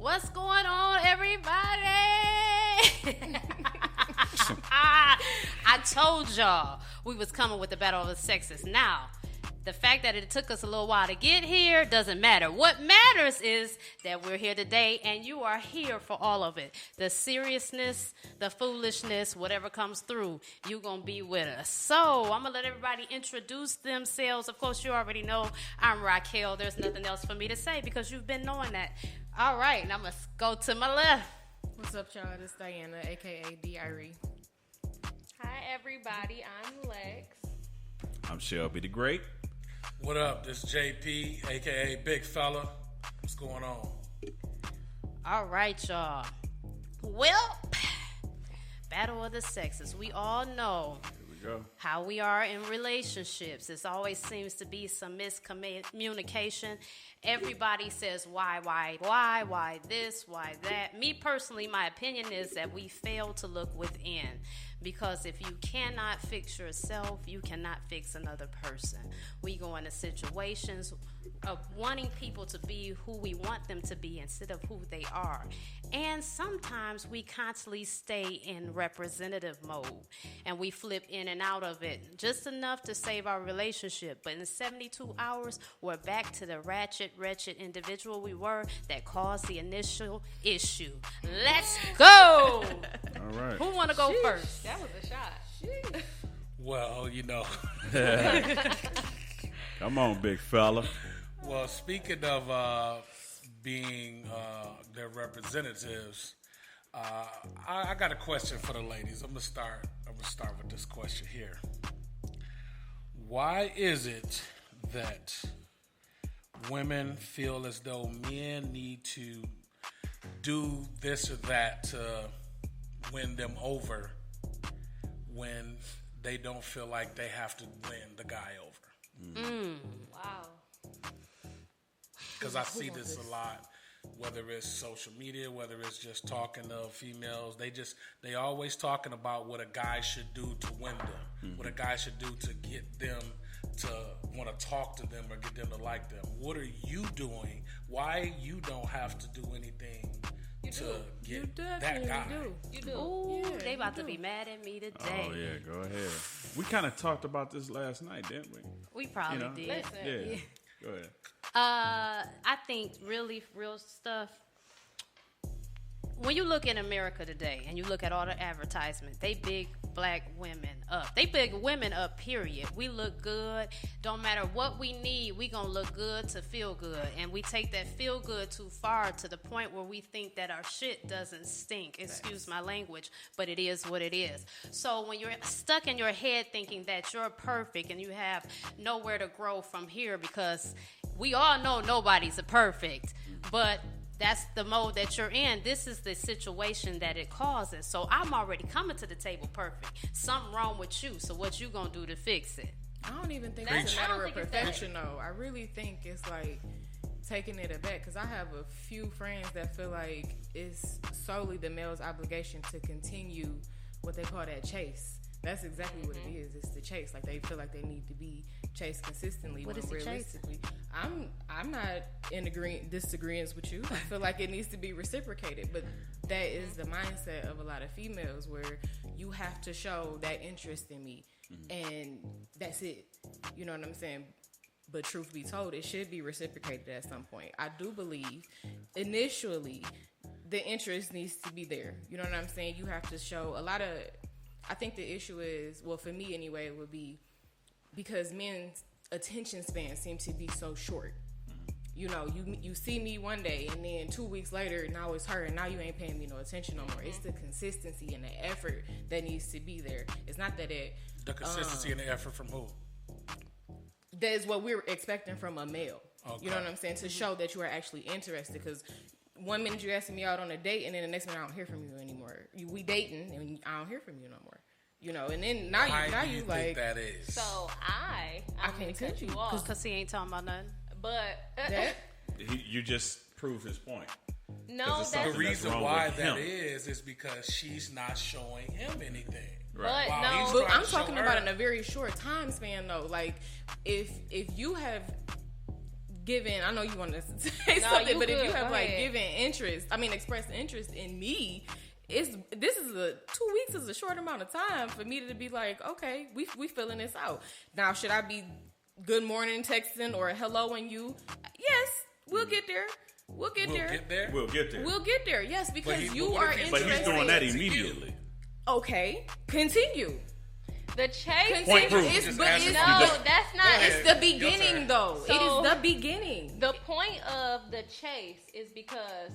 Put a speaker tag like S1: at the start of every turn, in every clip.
S1: What's going on, everybody? I told y'all we was coming with the battle of the sexes. Now, the fact that it took us a little while to get here doesn't matter. What matters is that we're here today and you are here for all of it. The seriousness, the foolishness, whatever comes through, you're going to be with us. So I'm going to let everybody introduce themselves. Of course, you already know I'm Raquel. There's nothing else for me to say because you've been knowing that. All right, now let's go to my left.
S2: What's up, y'all? This is Diana, a.k.a. D.I.R.E.
S3: Hi, everybody. I'm Lex.
S4: I'm Shelby the Great.
S5: What up? This is JP, a.k.a. Big Fella. What's going on?
S1: All right, y'all. Well, battle of the sexes. We all know how we are in relationships. It always seems to be some miscommunication. Everybody says why this, why that. Me personally, my opinion is that we fail to look within. Because if you cannot fix yourself, you cannot fix another person. We go into situations of wanting people to be who we want them to be instead of who they are. And sometimes we constantly stay in representative mode and we flip in and out of it just enough to save our relationship. But in 72 hours, we're back to the wretched individual we were that caused the initial issue. Let's go!
S4: All right.
S1: Who want to go first?
S3: That was a shot.
S5: Well, you know.
S4: Come on, big fella.
S5: Well, speaking of being their representatives, I got a question for the ladies. I'm gonna start with this question here. Why is it that women feel as though men need to do this or that to win them over when they don't feel like they have to win the guy over?
S3: Wow.
S5: Because I see this a lot, whether it's social media, whether it's just talking to females. They always talking about what a guy should do to win them, what a guy should do to get them to want to talk to them or get them to like them. What are you doing? Why you don't have to do anything to get that guy?
S3: You do.
S1: Ooh,
S2: Yeah,
S1: they about to be mad at me today.
S4: Oh, yeah, go ahead. We kind of talked about this last night, didn't we?
S1: We probably did.
S3: Listen.
S4: Yeah. Go ahead.
S1: I think really real stuff. When you look in America today and you look at all the advertisements, they big black women up. They big women up, period. We look good. Don't matter what we need, we gonna look good to feel good. And we take that feel good too far to the point where we think that our shit doesn't stink. Excuse my language, but it is what it is. So when you're stuck in your head thinking that you're perfect and you have nowhere to grow from here, because we all know nobody's perfect, but that's the mode that you're in. This is the situation that it causes. So I'm already coming to the table perfect. Something wrong with you. So what you gonna do to fix it?
S2: I don't even think it's a matter of perfection, though. I really think it's like taking it aback, because I have a few friends that feel like it's solely the male's obligation to continue what they call that chase. That's exactly what it is. It's the chase. Like, they feel like they need to be chased consistently.
S1: What
S2: when
S1: is the
S2: realistically, I'm not in disagreement with you. I feel like it needs to be reciprocated, but that is the mindset of a lot of females, where you have to show that interest in me, and that's it. You know what I'm saying? But truth be told, it should be reciprocated at some point. I do believe initially the interest needs to be there. You know what I'm saying? You have to show a lot of. I think the issue is, well, for me anyway, it would be because men's attention span seems to be so short. You know, you see me one day, and then 2 weeks later, now it's her, and now you ain't paying me no attention no more. It's the consistency and the effort that needs to be there. It's not that it...
S5: The consistency and the effort from who?
S2: That is what we're expecting from a male.
S5: Okay.
S2: You know what I'm saying? To show that you are actually interested, because... One minute you're asking me out on a date, and then the next minute I don't hear from you anymore. We dating, and I don't hear from you no more. You know, and then now you like,
S5: think that is?
S3: So I
S2: can't
S3: cut
S2: tell
S3: you
S2: you,
S3: off,
S1: Because he ain't talking about nothing.
S3: but
S2: that.
S4: You just proved his point.
S3: no,
S4: it's
S3: that's
S5: The
S4: something
S5: reason
S4: wrong
S5: why
S4: with
S5: that
S4: him.
S5: is because she's not showing him anything.
S4: Right.
S3: But
S5: While he's
S3: no,
S2: But
S5: trying
S2: I'm
S5: to show
S2: talking
S5: her.
S2: about in a very short time span, though. Like, if you have given, I know you want to say
S3: No,
S2: something,
S3: you
S2: but if
S3: good.
S2: you have
S3: Go
S2: like
S3: ahead.
S2: expressed interest in me, this is 2 weeks is a short amount of time for me to be like, okay, we filling this out. Now, should I be good morning texting or helloing you? Yes, we'll get there. We'll get there.
S4: We'll get there.
S2: We'll get there. Yes, because
S5: But
S2: you
S5: what
S2: are
S5: if he's
S2: interested.
S4: But he's doing that
S5: to you?
S4: immediately.
S2: Okay, continue.
S3: The chase.
S4: Point proven.
S2: It's,
S5: Just
S2: but
S5: ask
S2: it's,
S5: him.
S3: No,
S2: the,
S3: that's not.
S5: ahead.
S2: it's the
S5: Your
S2: beginning,
S5: turn.
S2: though.
S3: So-
S2: it is the beginning.
S3: The point of the chase is because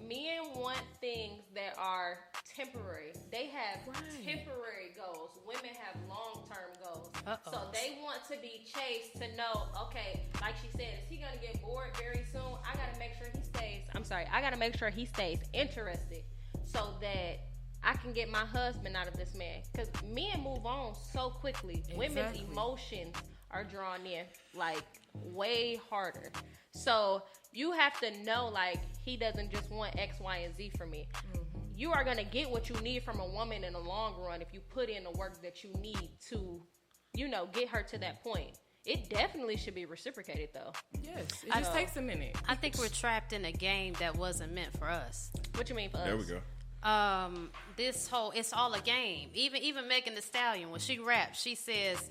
S3: men want things that are temporary. They have temporary goals. Women have long-term goals.
S1: Uh-oh.
S3: So they want to be chased to know, okay, like she said, is he going to get bored very soon? I got to make sure he stays. I got to make sure he stays interested so that I can get my husband out of this man. Because men move on so quickly. Women's
S2: Exactly.
S3: emotions are drawn in like way harder. So you have to know, like, he doesn't just want X, Y, and Z from me. You are going to get what you need from a woman in the long run if you put in the work that you need to, get her to that point. It definitely should be reciprocated, though.
S2: Yes, it just takes a minute.
S1: I think we're trapped in a game that wasn't meant for us.
S3: What you mean for us?
S4: There we go.
S1: This whole, it's all a game. Even Megan Thee Stallion, when she raps, she says,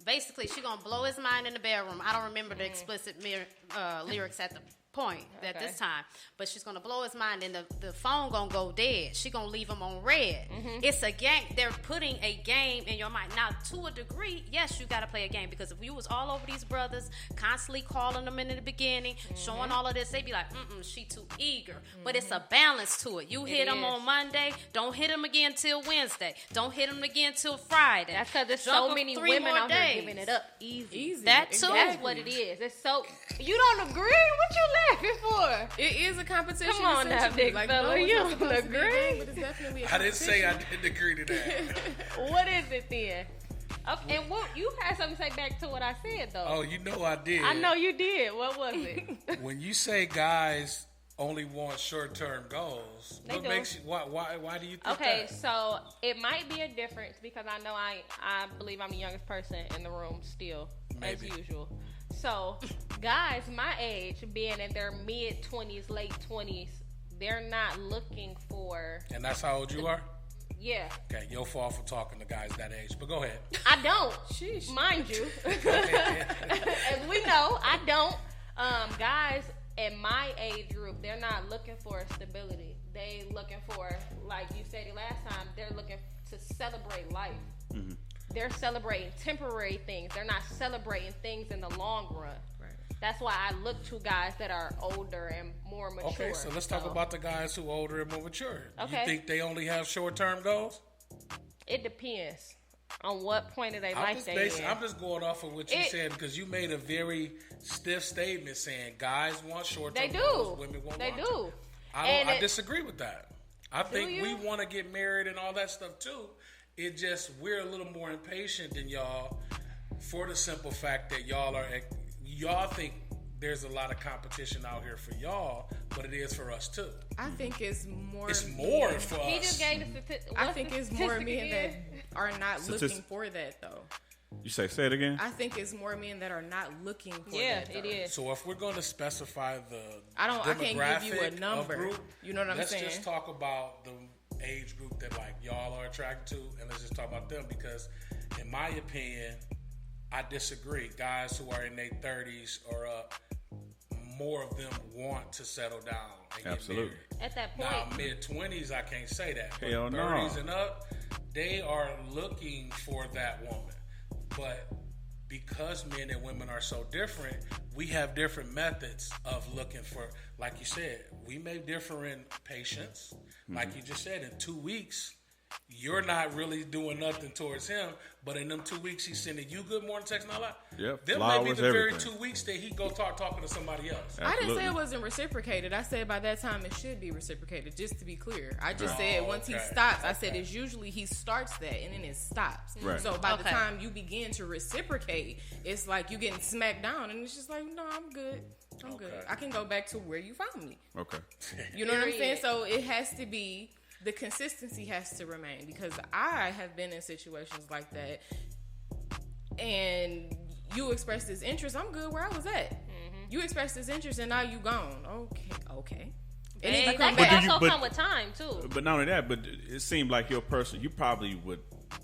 S1: basically she gonna blow his mind in the bedroom. I don't remember the explicit lyrics at the point at this time, but she's gonna blow his mind and the phone gonna go dead. She gonna leave him on red. It's a game. They're putting a game in your mind. Now, to a degree, yes, you gotta play a game, because if you was all over these brothers, constantly calling them in the beginning, showing all of this, they'd be like, she too eager. But it's a balance to it. You hit them on Monday, don't hit them again till Wednesday. Don't hit them again till Friday.
S3: That's because there's
S1: Jump
S3: so
S1: them
S3: many
S1: 3
S3: women
S1: more
S3: out
S1: days.
S3: here giving it up easy.
S1: That too.
S3: That's what it is. It's so. You don't agree? What you laughing for?
S2: It is a competition.
S3: Come on now,
S2: essentially.
S3: big fella,
S2: no, it's
S3: you
S2: not supposed
S3: don't
S2: to be a
S3: agree?
S2: game, but it's definitely a
S5: I didn't say I
S2: competition.
S5: didn't agree to that.
S3: What is it then? Okay, and what you had something to say back to what I said though.
S5: Oh, you know I did.
S3: I know you did. What was it?
S5: When you say guys only want short-term goals,
S3: They
S5: what
S3: do.
S5: makes you? Why do you think
S3: Okay,
S5: that?
S3: so it might be a difference because I know I believe I'm the youngest person in the room still,
S5: Maybe.
S3: as usual. So guys my age, being in their mid-20s, late 20s, they're not looking for.
S5: And that's how old you are?
S3: Yeah,
S5: Okay, your fault for talking to guys that age, but go ahead.
S3: I don't.
S2: Sheesh.
S3: Mind you, as we know, I don't. Guys in my age group, they're not looking for stability. They looking for, like you said it last time, they're looking to celebrate life. They're celebrating temporary things. They're not celebrating things in the long run.
S2: Right.
S3: That's why I look to guys that are older and more mature.
S5: Okay, so let's talk about the guys who are older and more mature.
S3: Okay.
S5: You think they only have short-term goals?
S3: It depends on what point of their
S5: I'm
S3: life
S5: just,
S3: they in.
S5: I'm just going off of what you
S3: It-
S5: said, because you made a very stiff statement saying guys want short-term
S3: They
S5: goals,
S3: do.
S5: women want
S3: They
S5: long-term.
S3: do.
S5: I disagree with that. I think
S3: you?
S5: we want to get married and all that stuff too. It just, we're a little more impatient than y'all, for the simple fact that y'all think there's a lot of competition out here for y'all, but it is for us too.
S2: I think it's more.
S5: It's more
S2: men-
S5: for
S3: He
S5: us.
S3: just gave the statistic.
S2: I think it's more men that are not
S4: Statistic-
S2: looking for that though.
S4: You say it again?
S2: I think it's more men that are not looking for
S3: Yeah,
S2: that.
S3: it
S2: though.
S3: is.
S5: So if we're going to specify the
S2: I can't give you a
S5: demographic
S2: number.
S5: of group,
S2: You know what I'm
S5: let's
S2: saying?
S5: just talk about the age group that like y'all are attracted to, and let's just talk about them, because in my opinion, I disagree. Guys who are in their 30s or up, more of them want to settle down and
S4: Absolutely.
S5: get married.
S3: At that point,
S5: Now, mid-20s, I can't say that. But
S4: Hell no.
S5: 30s and up, they are looking for that woman. But because men and women are so different, we have different methods of looking for, like you said, we may differ in patience. Like you just said, in 2 weeks, you're not really doing nothing towards him, but in them 2 weeks, he's sending you good morning text and all that.
S4: Yep,
S5: Them may be
S4: flowers,
S5: the very
S4: everything.
S5: 2 weeks that he go talking to somebody else.
S2: I didn't say
S4: Absolutely.
S2: it wasn't reciprocated. I said by that time it should be reciprocated, just to be clear. I just said once he
S5: okay.
S2: stops, I said it's usually he starts that and then it stops.
S4: Right.
S2: So by the
S1: Okay.
S2: time you begin to reciprocate, it's like you getting smacked down and it's just like, no, I'm good. I'm good. I can go back to where you found me.
S4: Okay.
S2: You know what I'm saying?
S3: Period.
S2: So it has to be, the consistency has to remain, because I have been in situations like that and you express this interest, I'm good where I was at. You express this interest and now you gone. Okay. And
S3: Hey,
S2: if you
S3: that
S2: come
S3: can
S2: back,
S3: also come with time too.
S4: But not only that, but it seemed like your person, you probably would,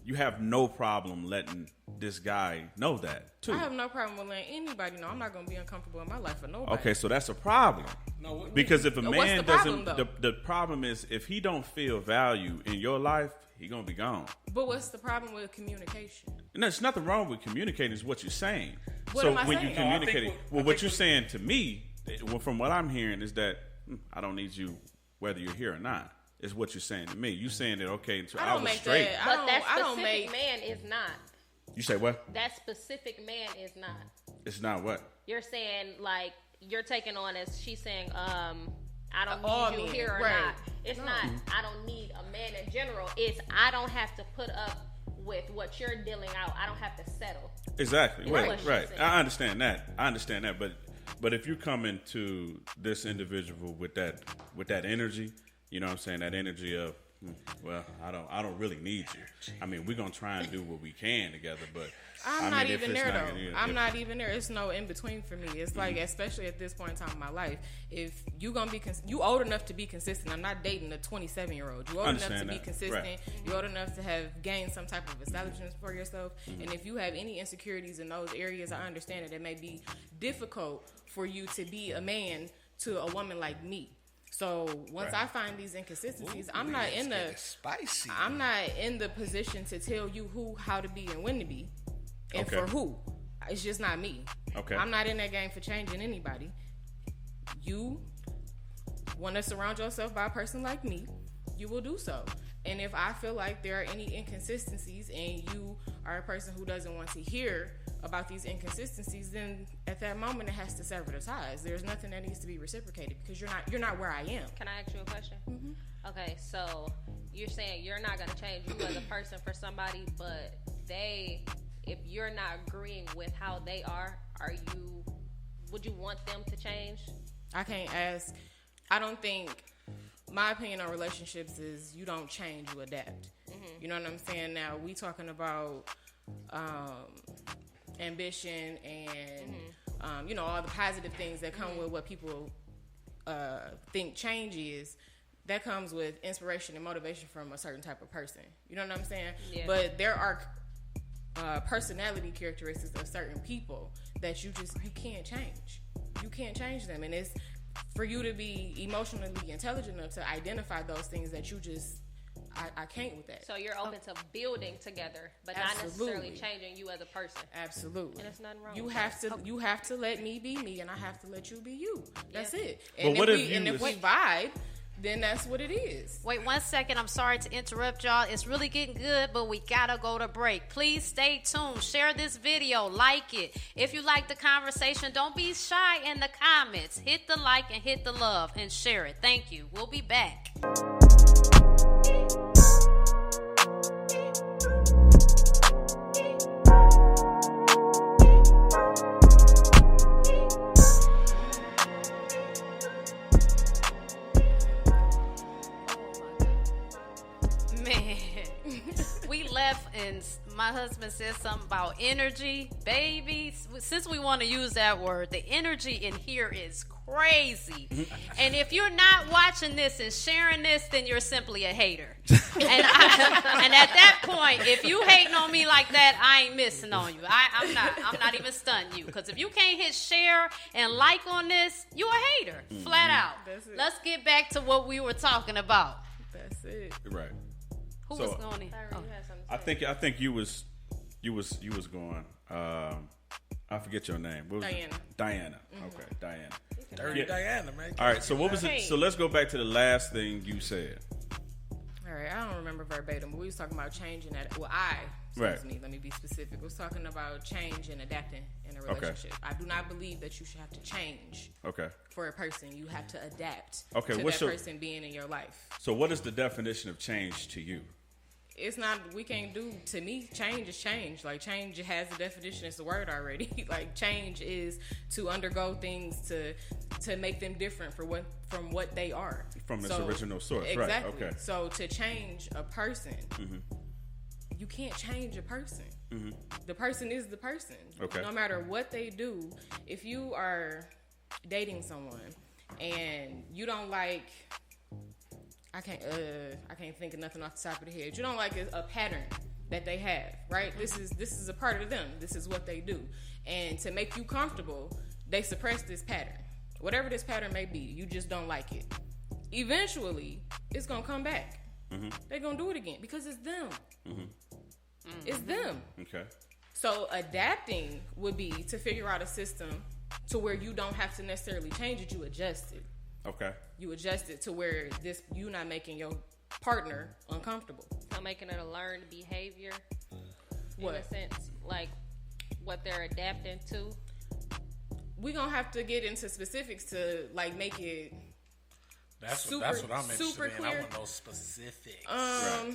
S4: you have no problem letting this guy know that too.
S2: I have no problem with letting anybody know. I'm not going to be uncomfortable in my life for nobody.
S4: Okay, so that's a problem.
S5: No,
S4: Because if a
S2: What's
S4: man
S2: the problem,
S4: doesn't, the problem is if he don't feel value in your life, he gonna be gone.
S2: But what's the problem with communication?
S4: And there's nothing wrong with communicating. Is what you're saying.
S2: What
S4: so
S2: am I
S4: when
S2: saying?
S4: you
S2: No, I
S4: communicate,
S5: think
S4: well,
S5: I
S4: what
S5: think
S4: you're saying to me, well, from what I'm hearing, is that I don't need you whether you're here or not. Is what you're saying to me. You saying that okay? So I was
S2: make
S4: straight.
S2: that.
S3: But that
S2: I don't
S3: specific
S2: make.
S3: man is not.
S4: You say what?
S3: That specific man is not.
S4: It's not what?
S3: You're saying like you're taking on as she's saying, I don't
S2: All
S3: need you
S2: men,
S3: here or
S2: right.
S3: not. It's not I don't need a man in general. It's I don't have to put up with what you're dealing out. I don't have to settle.
S4: Exactly.
S3: Is
S4: Right.
S3: what she's
S4: Right.
S3: saying.
S4: I understand that. But if you come into this individual with that energy, you know what I'm saying, that energy of, well, I don't really need you. I mean, we're gonna try and do what we can together, but
S2: I'm
S4: I
S2: not
S4: mean, if
S2: even
S4: it's
S2: there
S4: not-
S2: though.
S4: if-
S2: I'm not even there. It's no in between for me. It's like, especially at this point in time in my life, if you gonna be you old enough to be consistent. I'm not dating a 27-year-old. You old enough to
S4: Understand
S2: be
S4: that.
S2: consistent.
S4: Right.
S2: You old enough to have gained some type of establishment for yourself. And if you have any insecurities in those areas, I understand that it may be difficult for you to be a man to a woman like me. So once I find these inconsistencies, I'm not in the
S5: spicy.
S2: I'm not in the position to tell you who, how to be, and when to be, and
S4: Okay.
S2: for who. It's just not me.
S4: Okay.
S2: I'm not in that game for changing anybody. You want to surround yourself by a person like me, you will do so. And if I feel like there are any inconsistencies and you are a person who doesn't want to hear about these inconsistencies, then at that moment it has to sever the ties. There's nothing that needs to be reciprocated because you're not where I am.
S3: Can I ask you a question? Okay, so you're saying you're not gonna change you as a person for somebody, but if you're not agreeing with how they are, would you want them to change?
S2: I can't ask. I don't think my opinion on relationships is you don't change, you adapt. You know what I'm saying? Now we talking about ambition and all the positive things that come with what people think change is. That comes with inspiration and motivation from a certain type of person. You know what I'm saying?
S3: Yeah.
S2: But there are personality characteristics of certain people that you can't change. You can't change them, and it's for you to be emotionally intelligent enough to identify those things that you just I can't with that.
S3: So you're open to building together, but not
S2: Absolutely.
S3: necessarily changing you as a person.
S2: Absolutely.
S3: And there's nothing wrong
S2: You
S3: with
S2: have
S3: that.
S2: to you have to let me be me, and I have to let you be you. That's
S3: Yeah.
S2: it.
S4: But
S2: And
S4: what if
S2: if we vibe, then that's what it is.
S1: Wait 1 second. I'm sorry to interrupt y'all. It's really getting good, but we gotta go to break. Please stay tuned. Share this video. Like it. If you like the conversation, don't be shy in the comments. Hit the like and hit the love and share it. Thank you. We'll be back. Man, we left and my husband said something about energy. Baby, since we want to use that word, the energy in here is crazy. And if you're not watching this and sharing this, then you're simply a hater. And at that point, if you hating on me like that, I ain't missing on you. I'm not even stunting you. Because if you can't hit share and like on this, you a hater. Flat out.
S2: That's it.
S1: Let's get back to what we were talking about.
S2: That's it.
S4: Right.
S1: Who
S4: So,
S1: was going in?
S3: Sorry,
S1: Oh.
S3: you had something to say.
S4: I think you was going. I forget your name. What was
S2: Diana.
S4: it? Diana. Okay, Diana.
S5: Dirty
S4: Yeah.
S5: Diana, man.
S4: All right. So what was it? So let's go back to the last thing you said.
S2: All right, I don't remember verbatim, but we was talking about changing that. Well,
S4: Right.
S2: me, let me be specific. We was talking about change and adapting in a relationship. I do not believe that you should have to change
S4: Okay.
S2: for a person. You have to adapt
S4: Okay,
S2: to
S4: what's
S2: that
S4: your-
S2: person being in your life.
S4: So what is the definition of change to you?
S2: It's not, we can't do, to me, change is change. Like, change has a definition, it's a word already. Like, change is to undergo things to make them different from what they are.
S4: From its original source, right,
S2: exactly.
S4: okay.
S2: So to change a person, you can't change a person. The person is the person.
S4: Okay.
S2: No matter what they do, if you are dating someone and you don't like, I can't think of nothing off the top of the head. You don't like a pattern that they have, right? This is a part of them. This is what they do. And to make you comfortable, they suppress this pattern. Whatever this pattern may be, you just don't like it. Eventually, it's going to come back. Mm-hmm. They're going to do it again because it's them. Mm-hmm. It's them.
S4: Okay.
S2: So adapting would be to figure out a system to where you don't have to necessarily change it. You adjust it.
S4: Okay.
S2: You adjust it to where you're not making your partner uncomfortable.
S3: So making it a learned behavior.
S2: What?
S3: In a sense, like what they're adapting to.
S2: We're going to have to get into specifics to like make it
S5: That's what I'm interested
S2: super
S5: in.
S2: clear.
S5: I want those specifics.
S4: Right.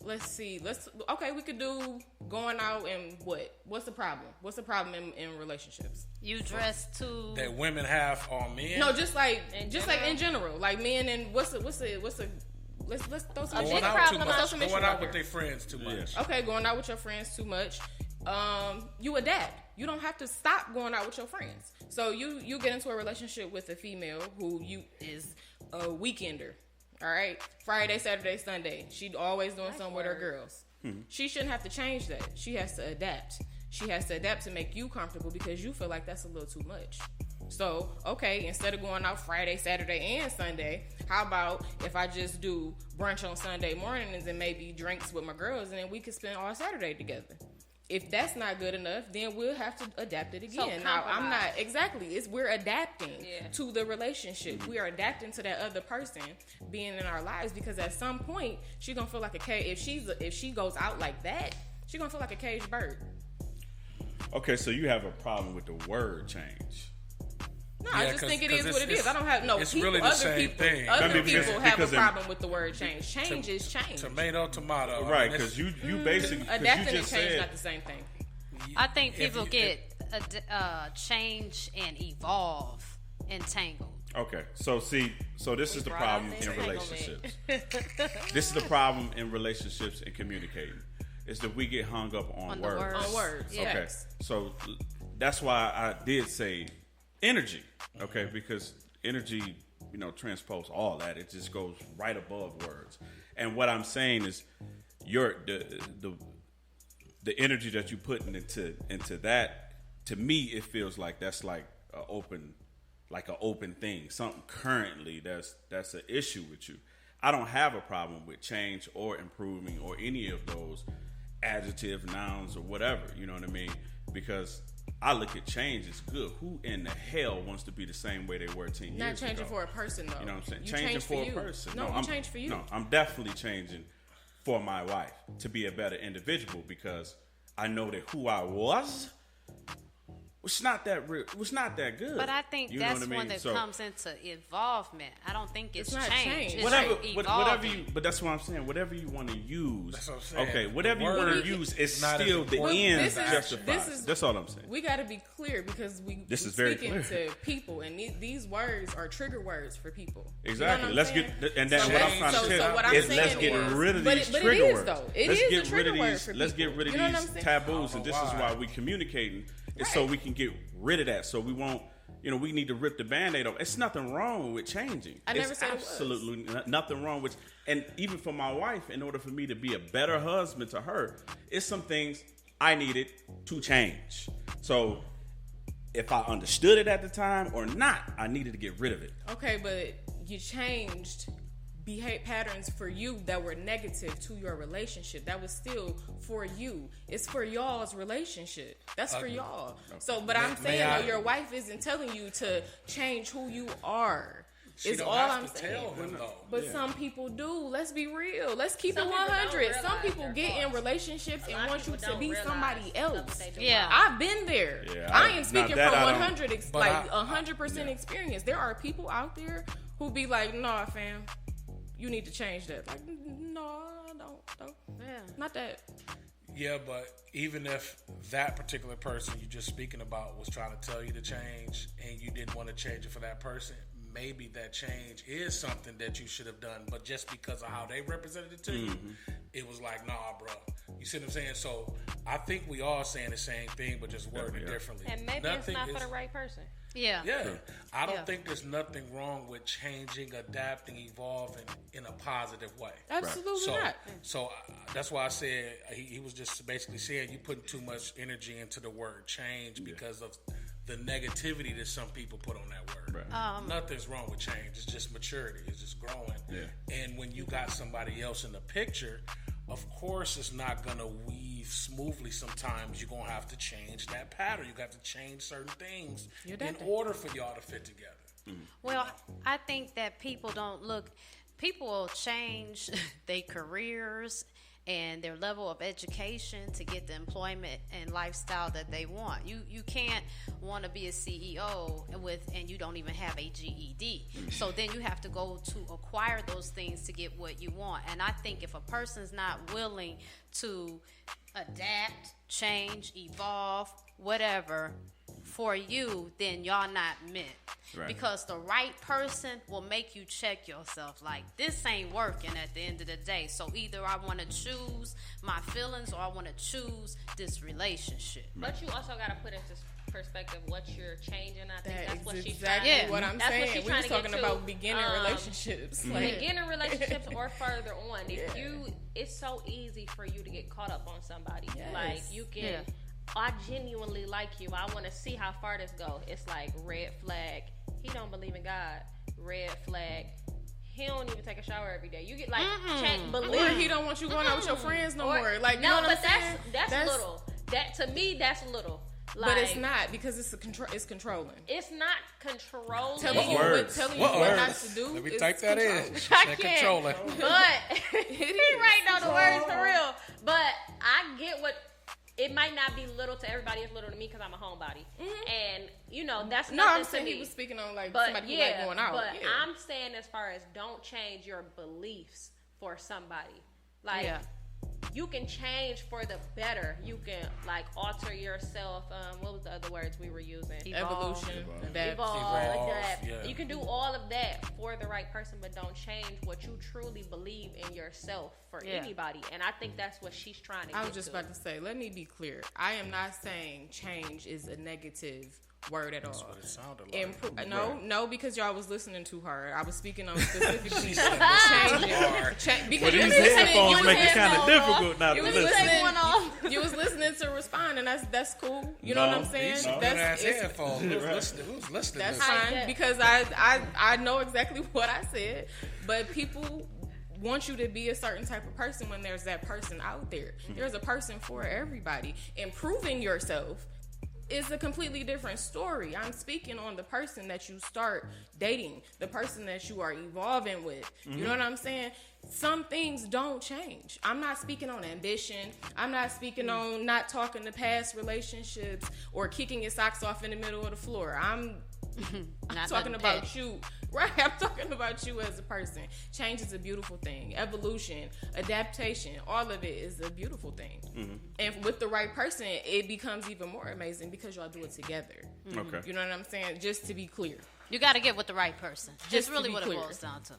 S2: Let's see. We could do going out and what? What's the problem? What's the problem in relationships?
S1: You dress too.
S5: That women have on men.
S2: No, just like in general, like men and what's the let's throw some
S5: Going
S2: shit
S5: out too
S2: out.
S5: much.
S2: Some
S5: Going
S2: issue
S5: out with their friends too much.
S4: Yeah.
S2: Okay, going out with your friends too much. You adapt. You don't have to stop going out with your friends. So you get into a relationship with a female who is a weekender. All right, Friday, Saturday, Sunday. She always doing something with her girls. Mm-hmm. She shouldn't have to change that. She has to adapt. She has to adapt to make you comfortable because you feel like that's a little too much. So, okay, instead of going out Friday, Saturday, and Sunday, how about if I just do brunch on Sunday mornings and maybe drinks with my girls, and then we can spend all Saturday together? If that's not good enough, then we'll have to adapt it again. Now, I'm not exactly. We're adapting to the relationship. We are adapting to that other person being in our lives because at some point she's gonna feel like a cage. If she goes out like that, she's gonna feel like a caged bird.
S4: Okay, so you have a problem with the word change.
S2: No, I just think it is what it is. I don't have no.
S5: It's
S2: people,
S5: really the same thing.
S2: Other people have a problem with the word change. Change is change.
S5: Tomato.
S4: Right, because you basically
S2: adapting
S4: you just
S2: and change
S4: said
S2: not the same thing.
S1: I think people get change and evolve entangled.
S4: Okay, so this is the problem in relationships. This is the problem in relationships and communicating. Is that we get hung up on words.
S2: On words.
S4: Okay,
S2: Yes.
S4: so that's why I did say energy. Okay, because energy, transpose all that. It just goes right above words. And what I'm saying is, the energy that you put into that, to me, it feels like that's like an open thing. Something currently that's an issue with you. I don't have a problem with change or improving or any of those adjective nouns or whatever. You know what I mean? Because I look at change as good. Who in the hell wants to be the same way they were 10 years ago?
S2: Not changing for a person, though.
S4: You know what I'm saying?
S2: You
S4: Changing
S2: change
S4: for
S2: you.
S4: a person.
S2: No, you change for you.
S4: No, I'm definitely changing for my wife to be a better individual because I know that who I was not that good.
S1: But I think
S4: you
S1: that's
S4: know what I mean?
S1: when it comes into involvement. I don't think it's
S2: not
S1: change.
S2: change.
S1: It's
S4: Whatever you, but that's what I'm saying. Whatever you want to use,
S5: that's what I'm saying.
S4: Okay, whatever you want to use is still the end justifies. That's all I'm saying.
S2: We got to be clear because we're speaking to people, and these words are trigger words for people.
S4: Exactly.
S2: You know
S4: let's
S2: saying?
S4: get, and then what I'm trying to tell is let's get rid of these trigger words. Let's get rid of these. Let's get rid of these taboos, and this is why we communicating. It's so we can get rid of that. So we won't, we need to rip the Band-Aid off. It's nothing wrong with changing.
S2: I never said
S4: absolutely nothing wrong with, and even for my wife, in order for me to be a better husband to her, it's some things I needed to change. So if I understood it at the time or not, I needed to get rid of it.
S2: Okay, but you changed behavior patterns for you that were negative to your relationship. That was still for you. It's for y'all's relationship. That's for y'all. So, but I'm saying your wife isn't telling you to change who you are. It's all I'm saying. But some people do. Let's be real. Let's keep it 100. Some people get in relationships and want you to be somebody else.
S1: Yeah,
S2: I've been there.
S4: Yeah,
S2: I ain't speaking from 100% experience. There are people out there who be like, "Nah, fam, you need to change that." Like, no, I don't. Yeah, not that.
S5: Yeah, but even if that particular person you're just speaking about was trying to tell you to change and you didn't want to change it for that person, maybe that change is something that you should have done, but just because of how they represented it to you, it was like, nah, bro. You see what I'm saying? So I think we all saying the same thing, but just wording it differently.
S3: And maybe it's not for the right person.
S1: Yeah.
S5: Yeah. I don't think there's nothing wrong with changing, adapting, evolving in a positive way.
S2: Absolutely not.
S5: So that's why I said he was just basically saying you putting too much energy into the word change because of the negativity that some people put on that word. Right. Nothing's wrong with change. It's just maturity. It's just growing. Yeah. And when you got somebody else in the picture, of course it's not going to weave smoothly. Sometimes you're going to have to change that pattern. You have to change certain things in order for y'all to fit together.
S1: Well, I think that people will change their careers and their level of education to get the employment and lifestyle that they want. You can't want to be a CEO and you don't even have a GED. So then you have to go to acquire those things to get what you want. And I think if a person's not willing to adapt, change, evolve, whatever, for you, then y'all not meant. Right. Because the right person will make you check yourself. Like, this ain't working at the end of the day. So either I want to choose my feelings or I want to choose this relationship.
S3: But you also got to put into perspective what you're changing. I think that's what she's
S2: exactly
S3: trying to
S2: what I'm saying. We were talking about beginning relationships.
S3: Beginning relationships or further on. It's so easy for you to get caught up on somebody. Yes. Like, you can... I genuinely like you. I want to see how far this goes. It's like red flag. He don't believe in God. Red flag. He don't even take a shower every day. You get like believe.
S2: Or he don't want you going out with your friends no more. Like, you know what I'm saying?
S3: That's little. That to me, that's little. Like,
S2: but it's not, because it's controlling.
S3: It's not controlling.
S2: Telling you what not to do.
S5: Let me type that in.
S3: I can't. Controlling. But he writing on the words for real. But I get what. It might not be little to everybody. It's little to me because I'm a homebody. And, that's nothing
S2: I'm saying
S3: to me.
S2: He was speaking on, like, somebody who like going out.
S3: But I'm saying as far as don't change your beliefs for somebody. Like, you can change for the better. You can, like, alter yourself. What was the other words we were using?
S2: Evolution.
S3: Evolve. You can do all of that for the right person, but don't change what you truly believe in yourself for anybody. And I think that's what she's trying to get to.
S2: I was just about to say, let me be clear. I am not saying change is a negative word at all. That's what it sounded like. No, because y'all was listening to her. I was speaking on specifically changing.
S4: Because these headphones make it kind of difficult now to listen.
S2: You was listening to respond, and that's cool. You know what I'm saying?
S5: That's headphones. Who's listening?
S2: That's fine, because I know exactly what I said, but people want you to be a certain type of person when there's that person out there. There's a person for everybody. Improving yourself is a completely different story. I'm speaking on the person that you start dating, the person that you are evolving with. You know what I'm saying? Some things don't change. I'm not speaking on ambition. I'm not speaking on not talking to past relationships or kicking your socks off in the middle of the floor. I'm talking about you. Right, I'm talking about you as a person. Change is a beautiful thing. Evolution, adaptation, all of it is a beautiful thing. And with the right person, it becomes even more amazing because y'all do it together. Okay. You know what I'm saying? Just to be clear.
S1: You got to get with the right person. Just really what it boils down to.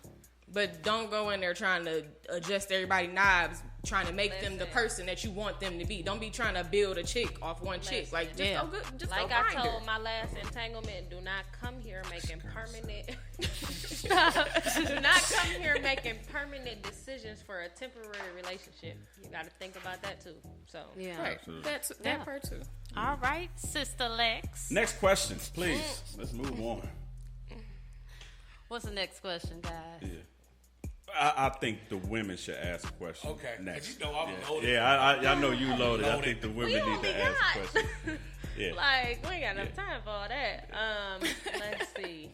S2: But don't go in there trying to adjust everybody's knobs, trying to make them the person that you want them to be. Don't be trying to build a chick off one chick. Like, just go good. Just
S3: like
S2: go
S3: I
S2: find
S3: told
S2: her.
S3: my last entanglement, do not come here making permanent. Do not come here making permanent decisions for a temporary relationship. You got to think about that too. So
S2: right, that part too.
S1: All right, Sister Lex.
S4: Next question, please. Let's move on.
S1: What's the next question, guys?
S4: Yeah. I think the women should ask a question.
S5: Okay.
S4: Next.
S5: You know I'm loaded.
S4: Yeah, I know you loaded. I think the women need to ask a question. Yeah.
S3: Like, we ain't got enough time for all that. Let's see.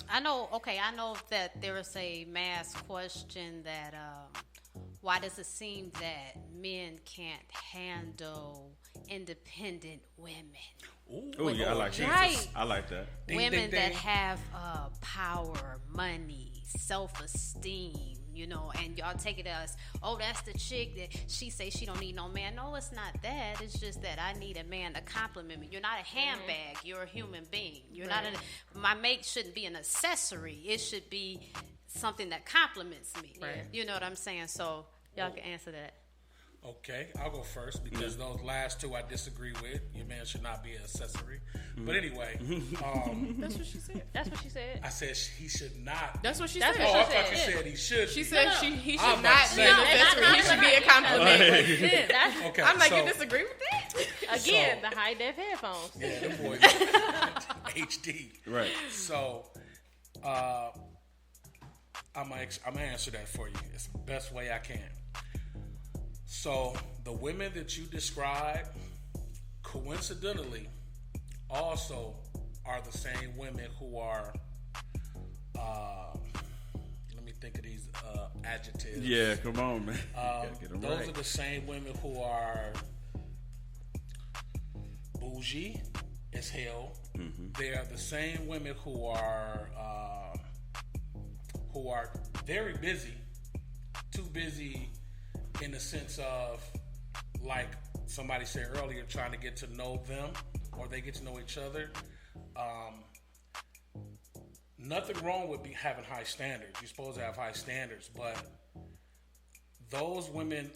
S1: I know that there is a mass question that why does it seem that men can't handle independent women?
S4: Oh yeah, I like that.
S1: Right.
S4: I like that.
S1: Women that have power, money, self-esteem, and y'all take it as, oh, that's the chick that she say she don't need no man. No, it's not that. It's just that I need a man to compliment me. You're not a handbag. You're a human being. You're not my mate shouldn't be an accessory. It should be something that compliments me. Right. You know what I'm saying? So Y'all can answer that.
S5: Okay, I'll go first because those last two I disagree with. Your man should not be an accessory. But anyway,
S2: That's what she said.
S3: That's what she said.
S5: I said he should not.
S2: That's what she
S3: That's
S2: said.
S3: what
S5: Oh, I
S3: she
S5: thought you
S3: said.
S5: said he should.
S2: She
S5: be.
S2: said he should
S5: I'm
S2: not
S5: about to
S2: be
S5: say-
S2: an
S5: No,
S2: accessory. He should be a compliment.
S3: Yeah, that's,
S5: Okay,
S2: I'm not
S5: so,
S2: going to disagree with that.
S3: again, the high def headphones.
S5: Yeah, them boys HD.
S4: Right.
S5: So, I'm gonna answer that for you. It's the best way I can. So, the women that you described, coincidentally, also are the same women who are. Let me think of these adjectives.
S4: Yeah, come on, man. Gotta get 'em
S5: Those
S4: right.
S5: are the same women who are bougie as hell. They are the same women who are very busy, too busy in the sense of, like somebody said earlier, trying to get to know them or they get to know each other. Nothing wrong with having high standards. You're supposed to have high standards, but those women,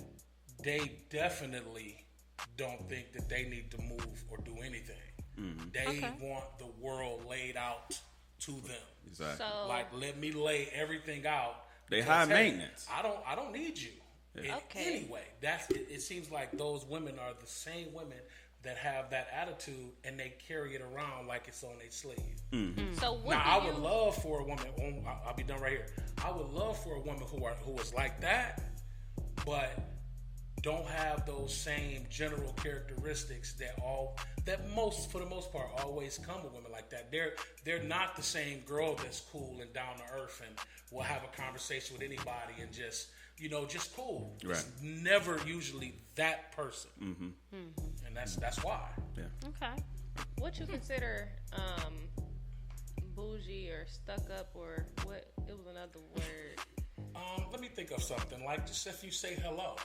S5: they definitely don't think that they need to move or do anything. They want the world laid out to them.
S4: Exactly.
S3: So,
S5: Like, let me lay everything out.
S4: They
S5: because,
S4: high
S5: hey,
S4: maintenance.
S5: I don't need you.
S3: Okay.
S5: Anyway, it seems like those women are the same women that have that attitude and they carry it around like it's on their sleeve.
S3: so what
S5: Now,
S3: do
S5: I
S3: you?
S5: would love for a woman. I'll be done right here. I would love for a woman who is like that, but don't have those same general characteristics for the most part always come with women like that. They're not the same girl that's cool and down to earth and will have a conversation with anybody and just cool.
S4: Right.
S5: It's never usually that person, and that's why.
S4: Yeah.
S3: Okay. What you consider bougie or stuck up or what? It was another word.
S5: Let me think of something. Like, just if you say hello,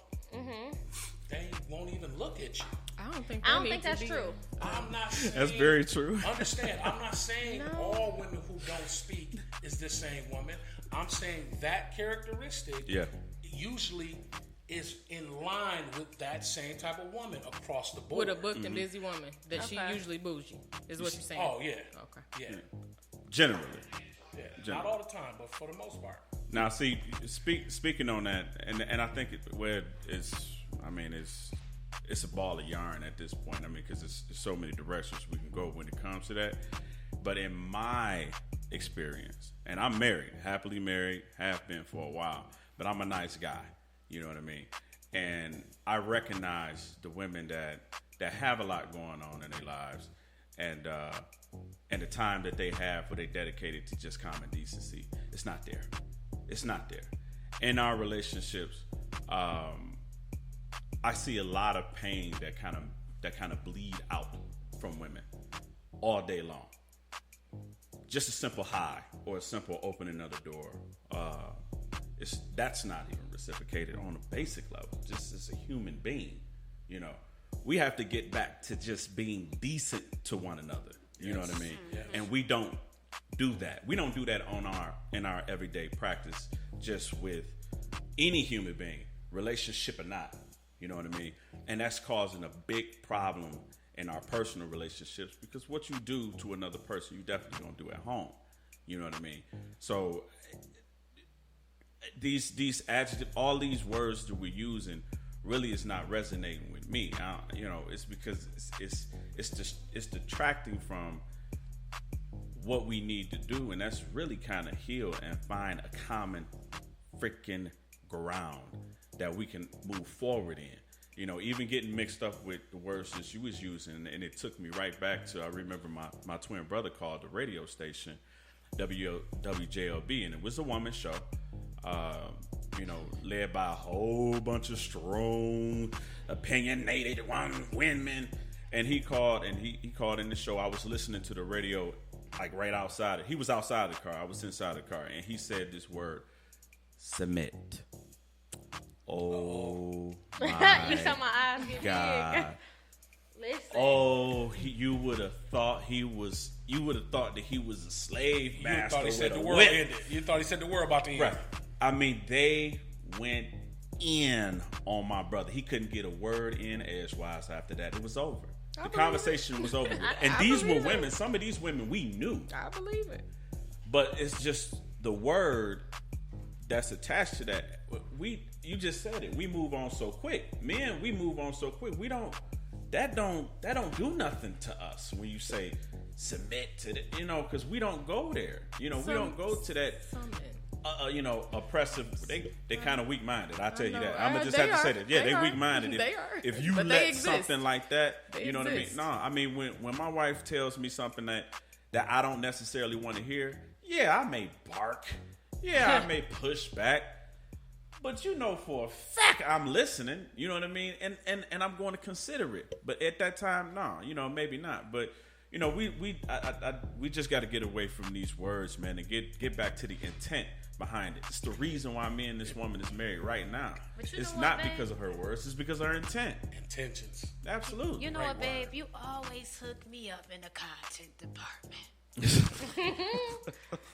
S5: they won't even look at you.
S2: I don't think
S3: that's true.
S5: I'm not saying...
S4: That's very true.
S5: Understand, I'm not saying all women who don't speak is the same woman. I'm saying that characteristic usually is in line with that same type of woman across the board.
S2: With a booked and busy woman that she usually bougie is what you're saying.
S5: Oh, yeah.
S2: Okay.
S5: Yeah.
S4: Generally.
S5: Yeah. Not all the time, but for the most part.
S4: Now, see, speaking on that, and I think it's a ball of yarn at this point. I mean, because there's so many directions we can go when it comes to that. But in my experience, and I'm married, happily married, have been for a while, but I'm a nice guy. You know what I mean? And I recognize the women that have a lot going on in their lives, and the time that they have where they dedicated to just common decency, it's not there. It's not there. In our relationships, I see a lot of pain that kind of bleed out from women all day long. Just a simple hi or a simple opening of the door. That's not even reciprocated on a basic level. Just as a human being, we have to get back to just being decent to one another. You know what I mean? Yes. And we don't do that. We don't do that in our everyday practice, just with any human being, relationship or not. You know what I mean? And that's causing a big problem in our personal relationships, because what you do to another person, you definitely don't do at home. You know what I mean? So these adjectives, all these words that we're using, really is not resonating with me. It's because it's detracting from what we need to do, and that's really kind of heal and find a common freaking ground that we can move forward in. Even getting mixed up with the words that you was using, and it took me right back to, I remember my twin brother called the radio station WJLB, and it was a woman show, led by a whole bunch of strong, opinionated women. And he called in the show. I was listening to the radio, like right outside. He was outside the car. I was inside the car, and he said this word, submit. Oh my
S3: You saw my eyes get
S4: God.
S3: big. Listen.
S4: Oh, you would have thought that he was a slave master.
S5: You thought he said the world
S4: whip.
S5: ended. You thought he said the world about to end.
S4: Right. I mean, they went in on my brother. He couldn't get a word in edgewise after that. It was over. The conversation was over with. And these were women. Some of these women we knew.
S2: I believe it.
S4: But it's just the word that's attached to that. You just said it. We move on so quick. Men, we move on so quick. That don't do nothing to us when you say submit to the, because we don't go there. We don't go to that. Oppressive. They kind of weak minded. I tell you that. I'm gonna just have to say that. Yeah, they weak minded.
S2: They are.
S4: If you let something like that, you know what I mean? No, I mean when my wife tells me something that I don't necessarily want to hear, yeah, I may bark. Yeah, I may push back. But for a fact I'm listening. You know what I mean? And I'm going to consider it. But at that time, no, maybe not. But we just got to get away from these words, man, and get back to the intent behind it. It's the reason why me and this woman is married right now. It's not because of her words. It's because of her
S5: intentions.
S4: Absolutely.
S1: You know what, babe? You always hook me up in the content department.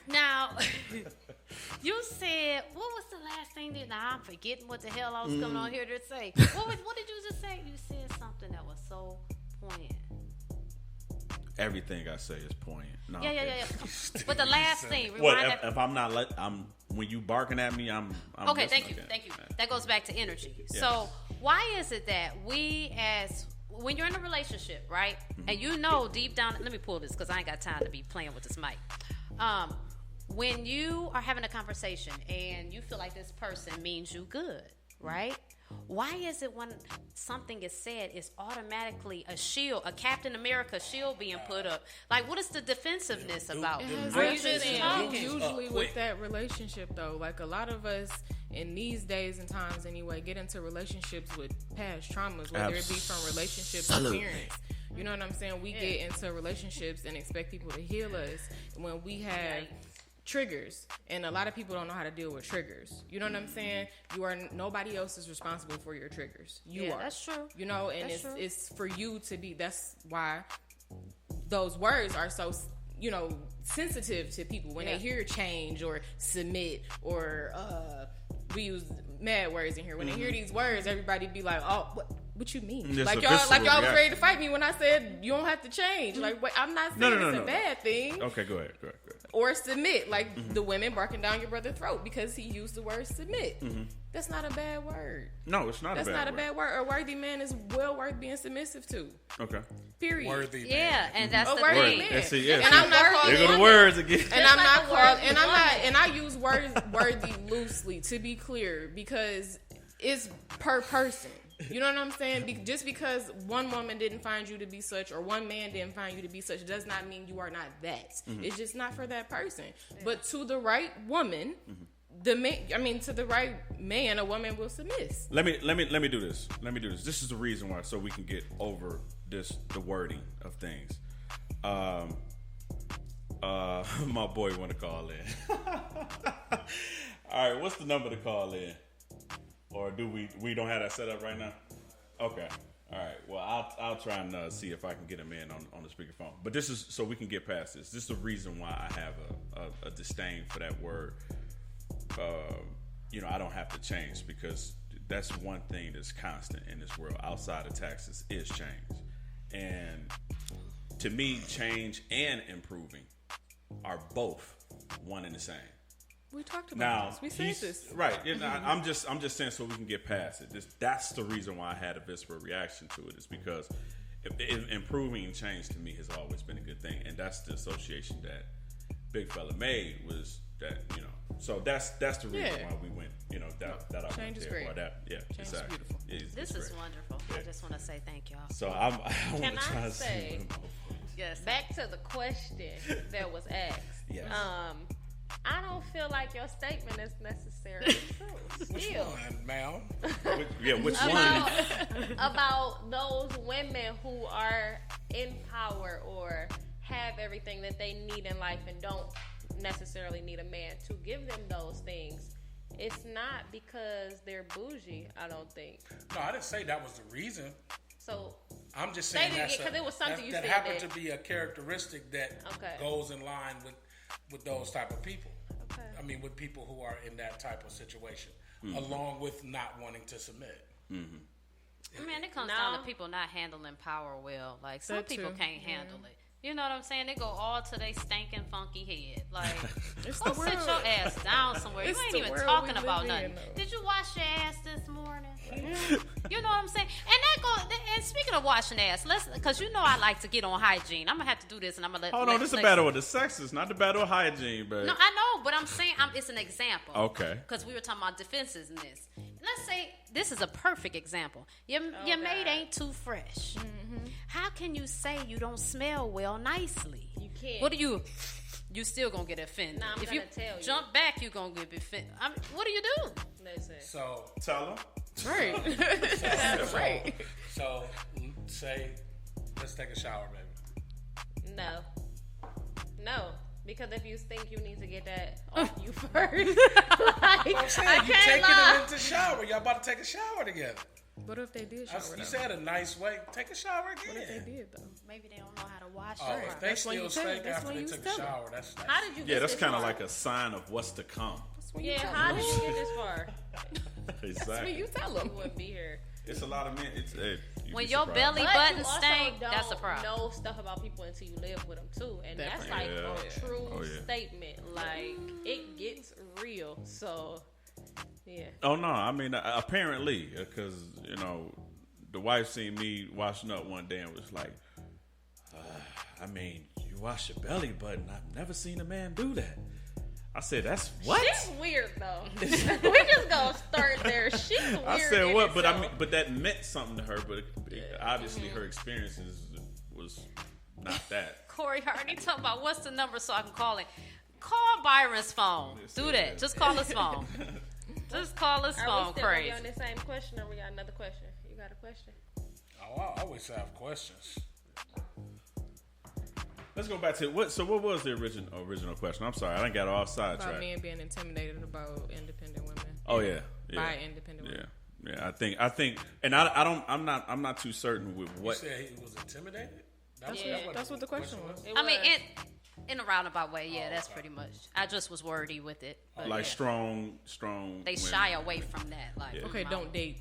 S1: Now, you said, what was the last thing that, now I'm forgetting what the hell I was coming on here to say. What did you just say? You said something that was so poignant.
S4: Everything I say is poignant. No,
S1: yeah. But the last thing,
S4: if I'm not when you barking at me, I'm
S1: okay. Thank you. That goes back to energy. Yes. So why is it that when you're in a relationship, right, and deep down, let me pull this because I ain't got time to be playing with this mic. When you are having a conversation and you feel like this person means you good, right? Why is it when something is said, it's automatically a shield, a Captain America shield being put up? Like, what is the defensiveness about?
S2: Are you just talking? Usually with that relationship, though, like a lot of us in these days and times anyway, get into relationships with past traumas, whether it be from relationships or parents. You know what I'm saying? We get into relationships and expect people to heal us when we have triggers, and a lot of people don't know how to deal with triggers. You know what I'm saying? Nobody else is responsible for your triggers. You are.
S1: That's true.
S2: And it's for you to be. That's why those words are so sensitive to people when they hear change or submit or we use mad words in here. When they hear these words, everybody be like, "Oh, what you mean?" Like y'all was ready to fight me when I said you don't have to change. Like, wait, I'm not saying it's a bad thing.
S4: Okay, go ahead.
S2: Or submit, like the women barking down your brother's throat because he used the word submit. That's not a bad word.
S4: No, it's not.
S2: That's not a bad word. A worthy man is well worth being submissive to.
S4: Okay.
S2: Period.
S5: Worthy man.
S1: Yeah, and that's the
S2: worthy
S1: thing.
S2: man.
S4: And
S2: I'm not calling
S4: there go the words again.
S2: And I'm not calling. And I'm not. And I use worthy loosely to be clear because it's per person. You know what I'm saying? Just because one woman didn't find you to be such or one man didn't find you to be such does not mean you are not that. It's just not for that person. Yeah. But to the right woman, to the right man, a woman will submit.
S4: Let me do this. This is the reason why, so we can get over the wording of things. My boy want to call in. All right, what's the number to call in? Or do we don't have that set up right now? Okay. All right. Well, I'll try and see if I can get him in on the speakerphone. But this is so we can get past this. This is the reason why I have a disdain for that word. I don't have to change because that's one thing that's constant in this world outside of taxes is change. And to me, change and improving are both one and the same.
S2: We talked about this. We said this.
S4: Right. I'm just saying so we can get past it. That's the reason why I had a visceral reaction to it is because improving and change to me has always been a good thing. And that's the association that Big Fella made was that, So that's the reason why we went, that
S2: change is great.
S4: Change exactly.
S2: is beautiful.
S1: This is wonderful. Yeah. I just want to say thank y'all.
S4: So I want to try to say,
S3: yes. Back to the question that was asked.
S4: Yes.
S3: I don't feel like your statement is necessarily true.
S5: Which one, ma'am?
S4: Which one?
S3: About those women who are in power or have everything that they need in life and don't necessarily need a man to give them those things. It's not because they're bougie, I don't think.
S5: No, I didn't say that was the reason.
S3: So
S5: I'm just saying
S3: because it was something
S5: that happened to be a characteristic that goes in line with those type of people.
S3: Okay.
S5: I mean, with people who are in that type of situation, along with not wanting to submit.
S1: Man, it comes down to people not handling power well. Like, some people can't handle it. You know what I'm saying? They go all to their stinking funky head. Like, go sit your ass down somewhere. You ain't even talking about nothing. Did you wash your ass this morning? You know what I'm saying? And speaking of washing ass, because you know I like to get on hygiene. I'm gonna have to do this, and I'm gonna let.
S4: Hold on, this is a battle with the sexes, not the battle of hygiene, but
S1: no, I know, but I'm saying it's an example.
S4: Okay.
S1: Because we were talking about defenses in this. Let's say this is a perfect example. Your maid ain't too fresh. How can you say you don't smell well nicely?
S3: You can't.
S1: What do you? You still gonna get offended.
S3: Nah, I'm
S1: if
S3: gonna
S1: you
S3: tell you.
S1: jump back, you gonna get offended. What do you do?
S3: Listen.
S5: So
S4: tell them.
S2: Right. Right.
S5: So say, let's take a shower, baby.
S3: No. Because if you think you need to get that off you first, like,
S5: I'm saying,
S3: I
S5: you
S3: can't
S5: taking
S3: lie.
S5: them into shower. Y'all about to take a shower together.
S2: What if they did shower?
S5: You
S2: though?
S5: said a nice way. Take a shower again.
S2: What if they did though?
S1: Maybe they don't know how to wash
S5: Oh,
S1: it.
S5: if they
S2: That's when
S5: still
S2: you tell
S5: stink
S2: them. That's
S5: after
S2: when
S5: they
S2: you
S5: took a
S2: tell them.
S5: shower, that's
S3: How did you get
S4: Yeah, that's
S3: this
S4: kind of
S3: far?
S4: like a sign of what's to come.
S3: Yeah, how did you get this far?
S4: Exactly.
S2: You tell them.
S3: You wouldn't be here.
S4: It's a lot of men.
S1: When your belly
S3: But
S1: button
S3: you also
S1: stank,
S3: don't
S1: that's a problem.
S3: know stuff about people until you live with them too, and that's like
S2: Definitely.
S3: a true
S4: Oh, yeah.
S3: statement. Like, it gets real. So, yeah.
S4: Oh no, I mean apparently, because the wife seen me washing up one day and was like, I mean, you wash your belly button. I've never seen a man do that. I said, that's what?
S3: She's weird though. We just gonna start there. She's weird.
S4: I said what? But
S3: itself.
S4: but that meant something to her. But obviously her experiences was not that.
S1: Corey Hardy talking about what's the number so I can call it. Call Byron's phone. Do that. Just call his phone. Just call his
S3: Are
S1: phone.
S3: we still
S1: Crazy.
S3: on the same question, or we got another question? You got a question?
S5: Oh, I always have questions.
S4: Let's go back to what. So what was the original question? I'm sorry, I didn't get off
S2: About
S4: sidetrack.
S2: men being intimidated about independent women.
S4: Oh yeah.
S2: By independent women.
S4: Yeah. I think, and I'm not too certain with
S5: You
S4: what.
S5: said he was intimidated?
S2: That's what the question was.
S3: It
S1: I mean,
S3: was.
S1: in a roundabout way, yeah, that's pretty much. I just was wordy with it. But
S4: Like
S1: yeah.
S4: strong.
S1: They
S4: women.
S1: shy away from that. Like,
S2: Okay, don't date.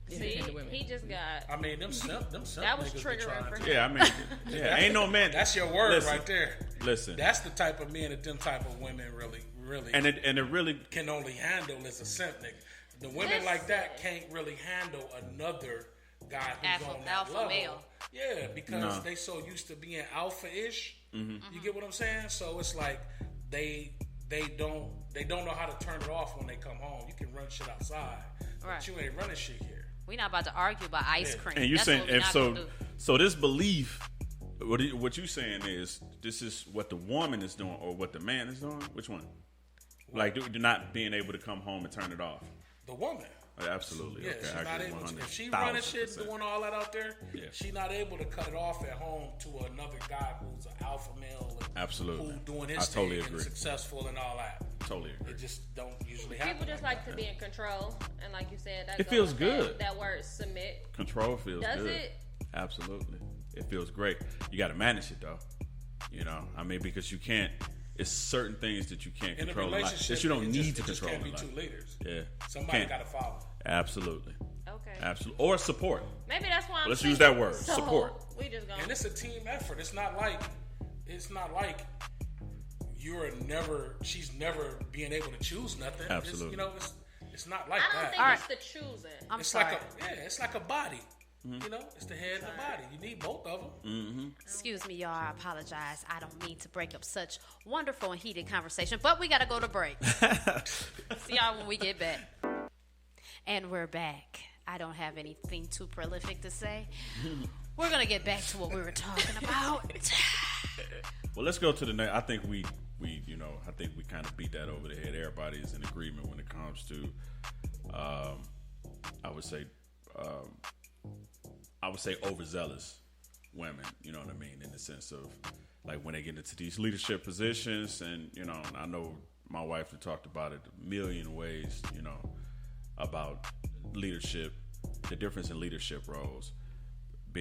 S3: See,
S2: Independent women.
S3: he just got.
S5: I mean, them simp
S3: That was
S5: niggas be
S3: triggering
S5: trying
S3: for
S5: to-
S3: him.
S4: Yeah, I mean, ain't no man.
S5: That's your word
S4: Listen,
S5: right there.
S4: Listen,
S5: That's the type of men that them type of women really
S4: and it really.
S5: can only handle as a simp nigga. The women like that can't really handle another guy who's on that
S1: alpha
S5: level.
S1: male.
S5: Yeah, because
S4: No.
S5: they so used to being alpha-ish.
S4: Mm-hmm.
S5: You get what I'm saying? So it's like they don't know how to turn it off when they come home. You can run shit outside,
S1: Right.
S5: but you ain't running shit here.
S1: We're not about to argue about ice cream.
S4: And you
S1: That's
S4: saying
S1: what we
S4: if
S1: not
S4: so?
S1: gonna do.
S4: So this belief, what you saying is this is what the woman is doing or what the man is doing? Which one? Like do not being able to come home and turn it off.
S5: The woman.
S4: Absolutely.
S5: Yeah,
S4: Okay,
S5: she's
S4: I
S5: not
S4: agree
S5: able to. If she
S4: 100,000%.
S5: running shit, doing all that out there,
S4: Yeah.
S5: she not able to cut it off at home to another guy who's an alpha male. And
S4: Absolutely.
S5: who doing his
S4: I totally
S5: thing
S4: agree.
S5: and successful and all that.
S4: Totally agree.
S5: It just don't usually happen.
S3: People just like to be in control, and like you said, that
S4: It
S3: goes
S4: feels
S3: with
S4: good.
S3: That word submit.
S4: Control feels
S3: Does
S4: good.
S3: it?
S4: Absolutely. It feels great. You got to manage it though. I mean, because you can't. It's certain things that you can't
S5: in a
S4: control in life
S5: relationship,
S4: that you don't
S5: it
S4: need
S5: just,
S4: to
S5: it just
S4: control
S5: can't
S4: in
S5: be
S4: life.
S5: two leaders.
S4: Yeah.
S5: Somebody
S4: Can't.
S5: got to follow.
S4: Absolutely.
S3: Okay.
S4: Absolutely. Or support.
S3: Maybe that's why I'm
S4: Let's use
S3: single.
S4: that word,
S3: So,
S4: support.
S3: We just gonna.
S5: And it's a team effort. It's not like she's never being able to choose nothing.
S4: Absolutely.
S5: It's not like
S3: I don't
S5: that.
S3: think
S1: All
S3: it's the choosing.
S1: I'm
S5: It's
S1: sorry.
S5: it's like a body. It's the head and the body. You need both of them.
S1: Excuse me, y'all. I apologize. I don't mean to break up such wonderful and heated conversation, but we got to go to break. See y'all when we get back. And we're back. I don't have anything too prolific to say. We're going to get back to what we were talking about.
S4: Well, let's go to the next. I think we kind of beat that over the head. Everybody is in agreement when it comes to, I would say overzealous women. You know what I mean? In the sense of like when they get into these leadership positions, and I know my wife had talked about it a million ways. About leadership, the difference in leadership roles.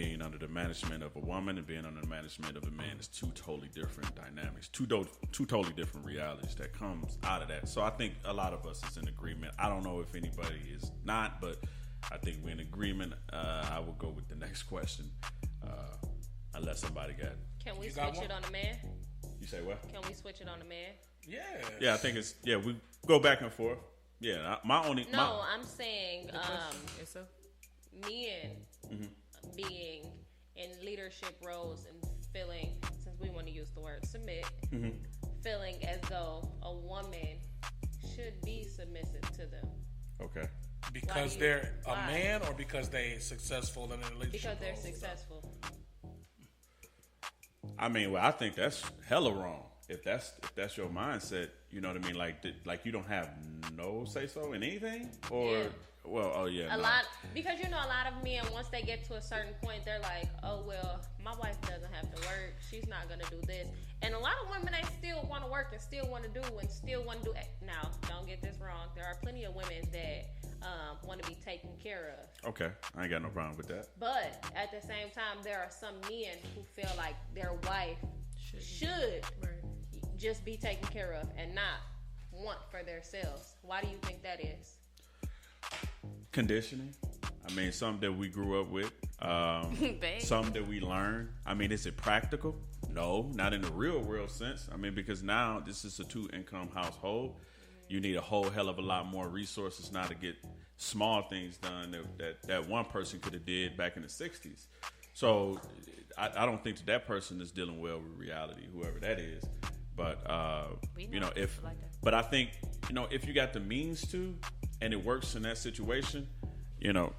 S4: being under the management of a woman and being under the management of a man is two totally different dynamics, two totally different realities that comes out of that. So I think a lot of us is in agreement. I don't know if anybody is not, but I think we're in agreement. I will go with the next question, unless somebody got.
S3: Can we switch it on the man?
S4: You say what?
S3: Can we switch it on the man?
S5: Yeah.
S4: Yeah, I think it's we go back and forth. Yeah,
S3: I'm saying
S2: So?
S3: men being in leadership roles and feeling, since we want to use the word submit, feeling as though a woman should be submissive to them.
S4: Okay.
S5: Because they're a man, or because they're successful in a relationship?
S3: Because they're successful.
S4: I mean, well, I think that's hella wrong. If that's your mindset, you know what I mean? Like you don't have no say so in anything, or
S3: a lot, because a lot of men, once they get to a certain point, they're like, oh well, my wife doesn't have to work, she's not gonna do this. And a lot of women, they still want to work and still want to do now, don't get this wrong, there are plenty of women that want to be taken care of.
S4: Okay, I ain't got no problem with that.
S3: But at the same time, there are some men who feel like their wife should just be taken care of and not want for themselves. Why do you think that is?
S4: Conditioning. I mean, something that we grew up with. Something that we learned. I mean, is it practical? No, not in the real world sense. I mean, because now this is a 2-income household. You need a whole hell of a lot more resources now to get small things done that one person could have did back in the 60s. So I don't think that person is dealing well with reality, whoever that is. But but I think if you got the means to, and it works in that situation, then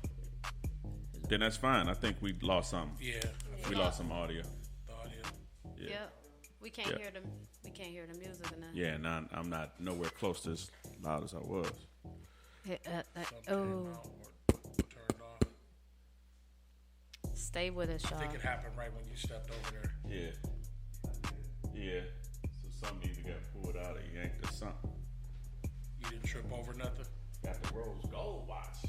S4: that's fine. I think we lost something.
S5: Yeah,
S4: we lost some audio.
S5: The audio.
S4: Yeah.
S1: Yep. We can't hear them. We can't hear the music or nothing.
S4: Yeah, and I'm not nowhere close to as loud as I was.
S5: Turned off.
S1: Stay with us, y'all.
S5: I think it happened right when you stepped over there.
S4: Yeah. So something either got pulled out or yanked or something.
S5: You didn't trip over nothing?
S4: Got the rose gold watch.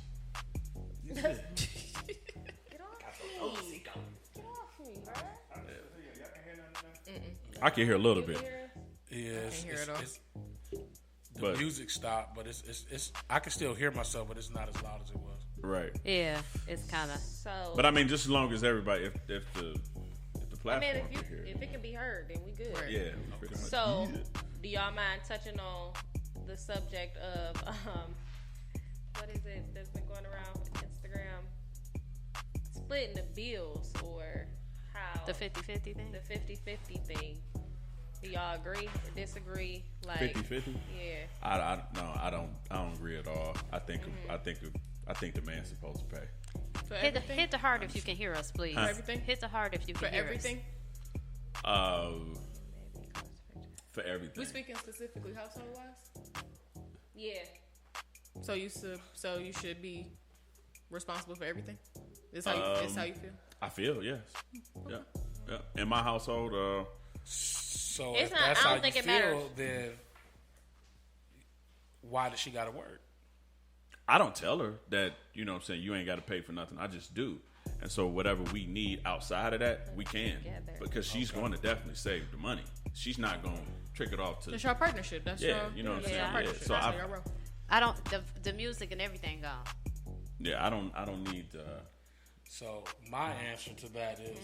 S3: Get off me. Get off me, bro.
S4: I can hear a little bit.
S5: Yeah,
S4: But-
S5: music stopped, but it's I can still hear myself, but it's not as loud as it was.
S4: Right.
S1: Yeah, it's kind of.
S3: So,
S4: But I mean, just as long as everybody, if the platform
S3: if
S4: can hear it.
S3: it can be heard, then we good.
S4: Yeah. Pretty much.
S3: So, do y'all mind touching on the subject of what is it that's been going around with Instagram? Splitting the bills, or how
S1: The 50-50 thing?
S3: the 50-50 thing. Do y'all agree or disagree? Like
S4: 50-50?
S3: Yeah.
S4: I don't agree at all. I think the man's supposed to pay.
S2: For
S1: Hit
S2: everything?
S1: the heart if you can hear us, please.
S2: For everything?
S1: Hit the heart if you
S2: For
S1: can hear
S2: everything?
S4: For everything.
S2: We speaking specifically household wise?
S3: Yeah.
S2: So you should be responsible for everything? This how you feel?
S4: I feel, yes. Yeah. In my household,
S5: So
S3: It's
S5: if
S3: not-
S5: that's
S3: I
S5: how
S3: don't
S5: you
S3: think it
S5: feel,
S3: matters.
S5: then why does she got to work?
S4: I don't tell her that, you know what I'm saying, you ain't got to pay for nothing. I just do. And so whatever we need outside of that, we can.
S3: Together.
S4: Because she's going to definitely save the money. She's not going to trick it off to...
S2: That's your partnership. That's your
S4: you know what I'm saying?
S2: your
S4: Yeah.
S2: partnership.
S4: So
S2: That's
S4: I-
S2: your role.
S1: I don't. The music and everything gone.
S4: Yeah, I don't need...
S5: So my answer to that is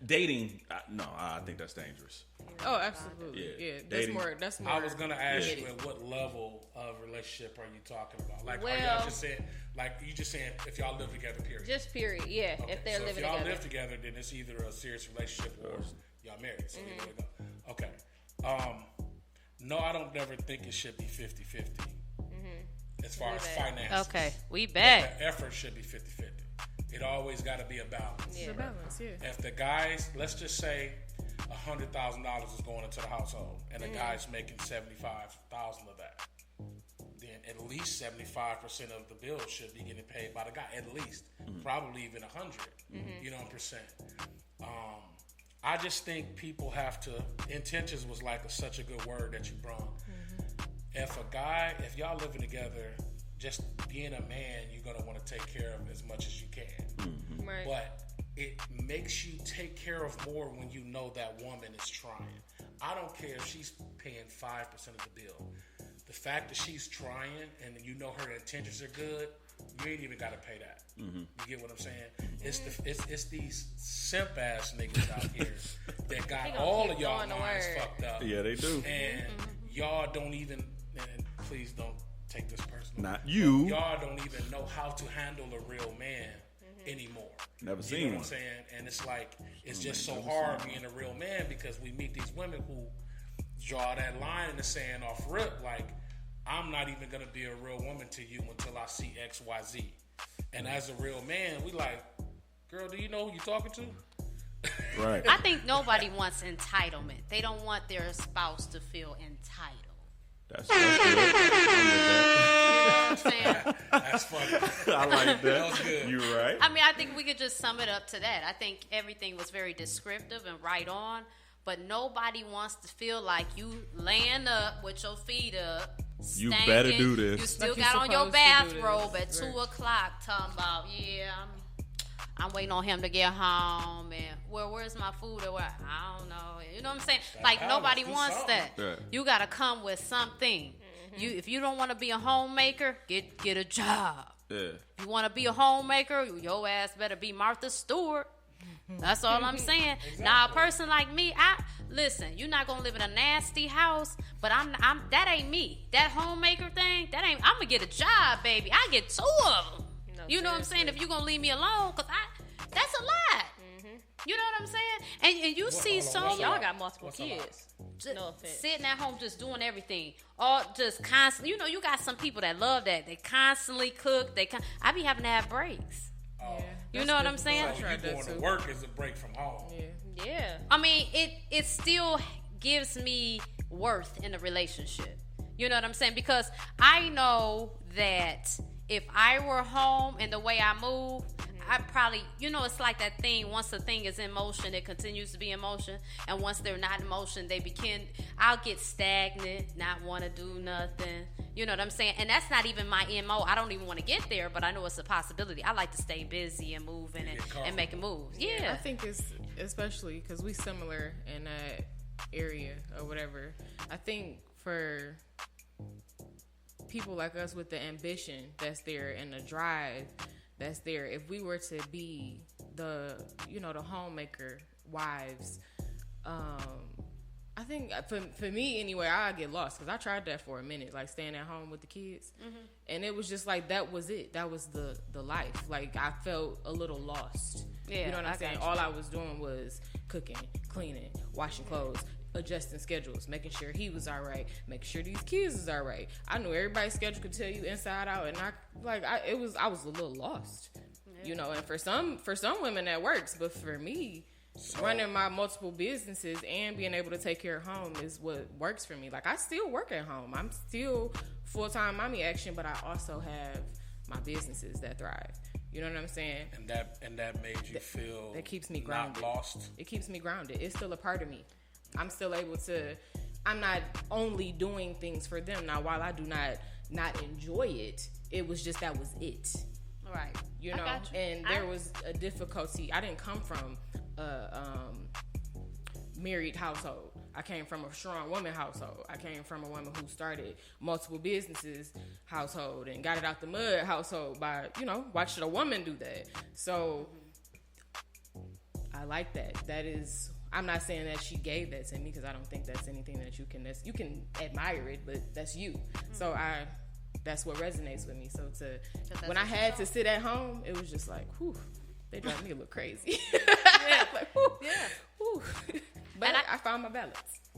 S4: dating, I think that's dangerous.
S2: Oh, absolutely.
S4: Yeah.
S2: Yeah.
S4: Dating.
S2: That's more.
S5: I was gonna ask
S2: Yeah.
S5: you, at what level of relationship are you talking about? Like, are
S3: Well-
S5: y'all just saying, like you just saying, if y'all live together, period.
S3: Just period. Yeah.
S5: Okay,
S3: If they're
S5: so
S3: living
S5: if y'all
S3: together.
S5: live together, then it's either a serious relationship or y'all married. So there we go. Okay. No, I don't never think it should be 50-50 as far as finances.
S1: Okay, we
S5: But
S1: back.
S5: the effort should be 50-50. It always got to be a balance.
S2: It's a balance, yeah.
S5: If the guys, let's just say $100,000 is going into the household, and the guy's making $75,000 of that, then at least 75% of the bill should be getting paid by the guy. At least, probably even 100. You know, percent. I just think people have to. Intentions was like such a good word that you brought. If y'all living together, just being a man, you're gonna want to take care of as much as you can.
S3: Right.
S5: But it makes you take care of more when you know that woman is trying. I don't care if she's paying 5% of the bill. The fact that she's trying and you know her intentions are good, you ain't even got to pay that. Mm-hmm. You get what I'm saying? It's these simp ass niggas out here that got all of y'all minds fucked up.
S4: Yeah, they do.
S5: And y'all don't even, and please don't take this personal.
S4: Not you.
S5: Y'all don't even know how to handle a real man anymore.
S4: Never seen
S5: You know
S4: one.
S5: what I'm saying? And it's like, it's just so hard being a real man because we meet these women who draw that line in the sand off rip, like, I'm not even going to be a real woman to you until I see X, Y, Z. And as a real man, we like, girl, do you know who you're talking to?
S4: Right.
S1: I think nobody wants entitlement. They don't want their spouse to feel entitled.
S4: That's good.
S1: You know what I'm saying?
S5: That's funny.
S4: I like that.
S5: That was good.
S4: You're right.
S1: I mean, I think we could just sum it up to that. I think everything was very descriptive and right on, but nobody wants to feel like you laying up with your feet up.
S4: You
S1: stankin',
S4: better do this.
S1: You still
S2: Like you
S1: got on your
S2: supposed to do
S1: bathrobe
S2: this.
S1: at 2
S2: Right.
S1: o'clock talking about, I'm waiting on him to get home, and where's my food or what? I don't know. You know what I'm saying? Like,
S5: how,
S1: nobody
S5: let's do
S1: wants
S5: something.
S1: that.
S4: Right.
S1: You got to come with something. If you don't want to be a homemaker, get a job.
S4: Yeah.
S1: If you want to be a homemaker, your ass better be Martha Stewart. That's all I'm saying. Now, a person like me, listen. You're not gonna live in a nasty house, but I'm that ain't me. That homemaker thing, that ain't. I'm gonna get a job, baby. I get 2 of them.
S3: No,
S1: You know what I'm saying? If you're gonna leave me alone, cause that's a lot. You know what I'm saying? And you see
S5: hold on,
S1: some
S5: what's
S3: Y'all
S5: up?
S3: got multiple
S5: What's up?
S3: kids.
S1: just
S3: No offense.
S1: sitting at home just doing everything, all just constantly. You know, you got some people that love that. They constantly cook. I be having to have breaks.
S5: Oh.
S1: You know what I'm saying?
S5: So
S2: tried
S5: you
S2: that
S5: going to
S2: too.
S5: work is a break from home.
S2: Yeah.
S3: Yeah.
S1: I mean, it still gives me worth in a relationship. You know what I'm saying? Because I know that if I were home and the way I move, I probably, it's like that thing. Once a thing is in motion, it continues to be in motion. And once they're not in motion, I'll get stagnant, not want to do nothing. You know what I'm saying? And that's not even my MO. I don't even want to get there, but I know it's a possibility. I like to stay busy and moving and making moves.
S2: I
S1: Yeah.
S2: think it's especially because we similar in that area or whatever. I think for people like us with the ambition that's there and the drive that's there, if we were to be the homemaker wives, I think for me anyway, I get lost because I tried that for a minute, like staying at home with the kids, and it was just like that was it. That was the life. Like I felt a little lost.
S1: Yeah,
S2: you know what I'm
S1: I
S2: saying?
S1: got you.
S2: All I was doing was cooking, cleaning, washing clothes, adjusting schedules, making sure he was all right, making sure these kids was all right. I knew everybody's schedule could tell you inside out, and I was a little lost, And for some women that works, but for me, running my multiple businesses and being able to take care of home is what works for me. Like I still work at home. I'm still full-time mommy action, but I also have my businesses that thrive. You know what I'm saying?
S5: And that made you feel
S2: that keeps me grounded.
S5: not lost.
S2: It keeps me grounded. It's still a part of me. I'm still able to. I'm not only doing things for them. Now, while I do not enjoy it, it was just that was it.
S1: Right.
S2: You
S1: I
S2: know,
S1: got you.
S2: and there was a difficulty. I didn't come from a married household. I came from a strong woman household. I came from a woman who started multiple businesses household and got it out the mud household by, watching a woman do that. So I like that. That is, I'm not saying that she gave that to me because I don't think that's anything that you can admire it, but that's you. So that's what resonates with me. So when I had to sit at home, it was just like, whew, they drive me a little crazy.
S1: Yeah.
S2: Like, whew,
S1: Yeah.
S2: whew. But
S1: And
S2: I found my balance.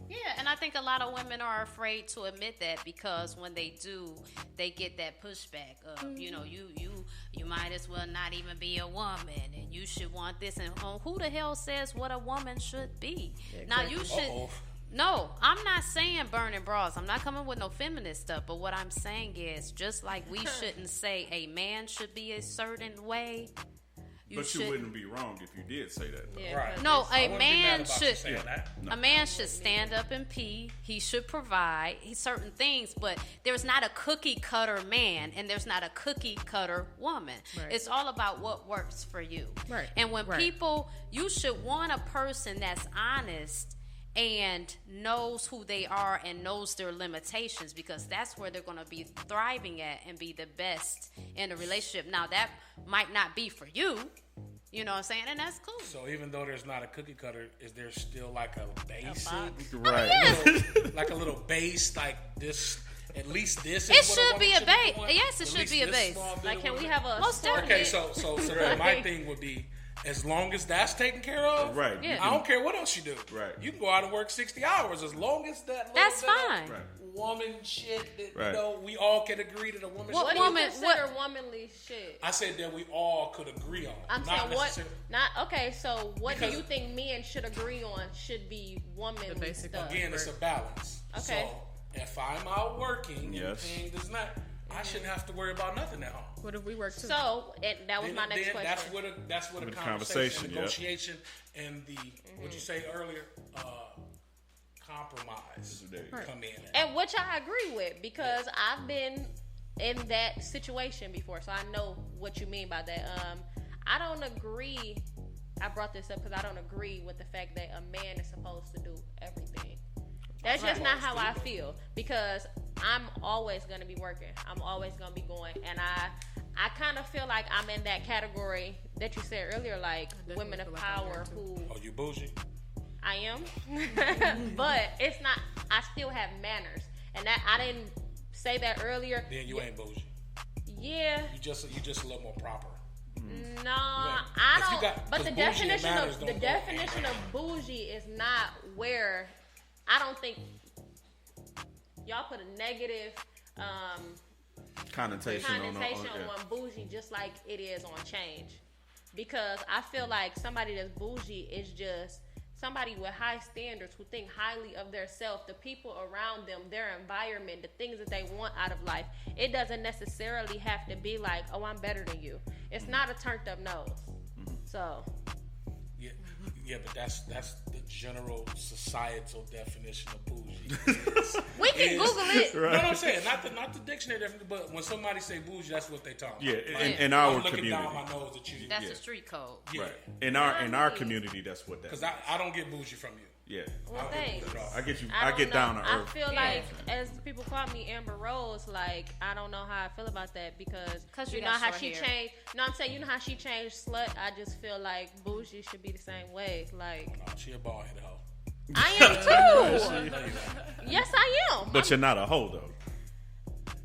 S1: Yeah, and I think a lot of women are afraid to admit that because when they do, they get that pushback of, you might as well not even be a woman and you should want this. And who the hell says what a woman should be? Now, you should...
S5: Uh-oh.
S1: No, I'm not saying burning bras. I'm not coming with no feminist stuff. But what I'm saying is, just like we shouldn't say a man should be a certain way,
S4: But you wouldn't be wrong if you did say that.
S3: Yeah,
S5: Right.
S1: No,
S5: I
S1: a
S5: wouldn't be mad
S1: man
S5: about you
S1: should.
S5: saying that.
S1: A man should stand up and pee. He should provide certain things, but there's not a cookie cutter man and there's not a cookie cutter woman.
S2: Right.
S1: It's all about what works for you.
S2: Right.
S1: And when
S2: Right.
S1: people, you should want a person that's honest and knows who they are and knows their limitations, because that's where they're going to be thriving at and be the best in a relationship. Now, that might not be for you. You know what I'm saying? And that's cool.
S5: So even though there's not a cookie cutter, is there still like a basic,
S4: Right.
S5: like a little base, like this? At least this.
S1: It
S5: Is what
S1: should be a base.
S5: doing?
S1: Yes, it
S5: At
S1: should
S5: least
S1: be a
S5: this
S1: base.
S5: small bit
S3: Like,
S5: of
S3: can
S5: what
S3: we
S5: it-
S3: have a
S1: Most
S3: sport?
S1: definitely.
S5: Okay, so then my thing would be, as long as that's taken care of,
S4: Right.
S1: Yeah.
S5: I don't care what else you do.
S4: Right.
S5: You can go out and work 60 hours as long as that. little
S1: That's
S5: bit of
S1: fine.
S4: Right.
S5: Woman shit that
S4: Right.
S5: you know we all can agree that a woman.
S1: What
S5: should
S3: What
S5: do.
S3: do you
S1: woman-
S3: consider womanly shit?
S5: I said that we all could agree on.
S3: I'm
S5: not
S3: saying what?
S5: necessarily-
S3: Not okay. So what
S5: Because-
S3: do you think men should agree on? Should be womanly
S2: The basic
S3: stuff.
S5: Again, it's a balance.
S3: Okay.
S5: So if I'm out working,
S4: Yes.
S5: and the thing does not, I shouldn't have to worry about nothing at home.
S2: What if we work too?
S3: So and that was
S5: Then,
S3: my next
S5: then
S3: question.
S5: that's what a
S4: With the
S5: conversation,
S4: conversation, yeah.
S5: negotiation, and the what you say earlier, compromise come in.
S3: And which I agree with, because I've been in that situation before, so I know what you mean by that. I don't agree. I brought this up because I don't agree with the fact that a man is supposed to do everything. That's just not how I feel, because I'm always going to be working. I'm always going to be going, and I kind of feel like I'm in that category that you said earlier, like
S2: definitely
S3: women of
S2: feel like I'm
S3: power
S2: there, too.
S3: who
S5: Oh, you bougie?
S3: I am, but it's not. I still have manners, and that I didn't say that earlier.
S5: Then you ain't bougie.
S3: Yeah,
S5: You just a little more proper.
S3: no, I
S5: If you
S3: don't.
S5: got-
S3: But
S5: 'cause
S3: the
S5: bougie and
S3: definition
S5: manners
S3: of
S5: don't
S3: the
S5: go
S3: definition of bougie is not where. I don't think y'all put a negative
S4: Connotation
S3: connotation
S4: on
S3: on bougie, just like it is on change. Because I feel like somebody that's bougie is just somebody with high standards who think highly of their self, the people around them, their environment, the things that they want out of life. It doesn't necessarily have to be like, oh, I'm better than you. It's not a turned up nose. So
S5: Yeah, but that's the general societal definition of bougie.
S3: we can Google it.
S5: You know what I'm saying? Not the dictionary definition, but when somebody say bougie, that's what they talking
S4: Yeah,
S5: about.
S4: in our
S5: I'm looking
S4: community.
S5: down my nose at you.
S1: That's the street code.
S5: Yeah,
S4: Right. In our community, that's what that
S5: because
S4: is.
S5: I don't get bougie from you.
S4: Yeah.
S3: Well,
S5: I don't get
S3: thanks.
S5: bougie at all.
S4: I get you.
S3: I
S4: I
S3: don't
S4: get
S3: know.
S4: down to
S3: I
S4: earth.
S3: feel like, as people call me Amber Rose, like I don't know how I feel about that, because
S1: 'Cause
S3: you
S1: you
S3: know
S1: got
S3: how
S1: short
S3: she
S1: hair.
S3: changed. No, I'm saying, you know how she changed slut. I just feel like bougie should be the same way. Like
S5: No, she a bald headed hoe.
S3: I am too.
S5: No, you're not.
S3: Yes, I am.
S4: But you're not a hoe though.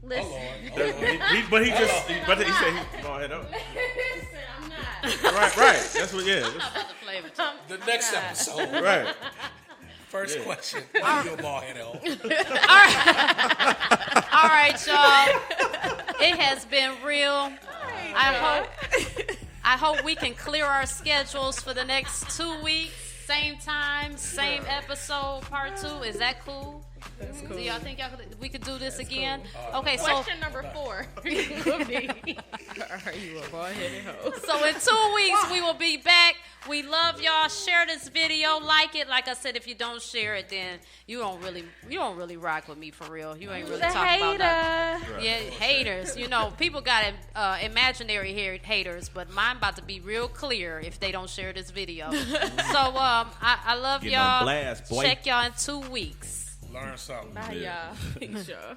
S3: Listen,
S5: Oh Lord.
S4: But he said he go ahead up.
S3: listen, I'm not.
S4: Right. That's what. Yeah.
S1: I'm not about to play with you.
S5: The next episode.
S4: Right.
S5: First question. Are you a bald headed hoe?
S1: All right, y'all. It has been real. I hope we can clear our schedules for the next 2 weeks. Same time, same episode, part 2. Is that cool?
S2: That's cool.
S1: Do y'all think we could do this again? Okay, so
S3: Question number 4 would be,
S2: Are you a bald-headed hoe?
S1: so in 2 weeks we will be back. We love y'all. Share this video, like it. Like I said, if you don't share it, then you don't really rock with me for real. You ain't really
S3: the
S1: talking about nothing.
S3: hater.
S1: Yeah, haters. You know, people got imaginary haters, but mine about to be real clear if they don't share this video. So I love
S4: Getting on
S1: y'all.
S4: blast, boy.
S1: Check y'all in 2 weeks.
S5: Learn something.
S3: Bye, y'all.
S2: Peace, y'all.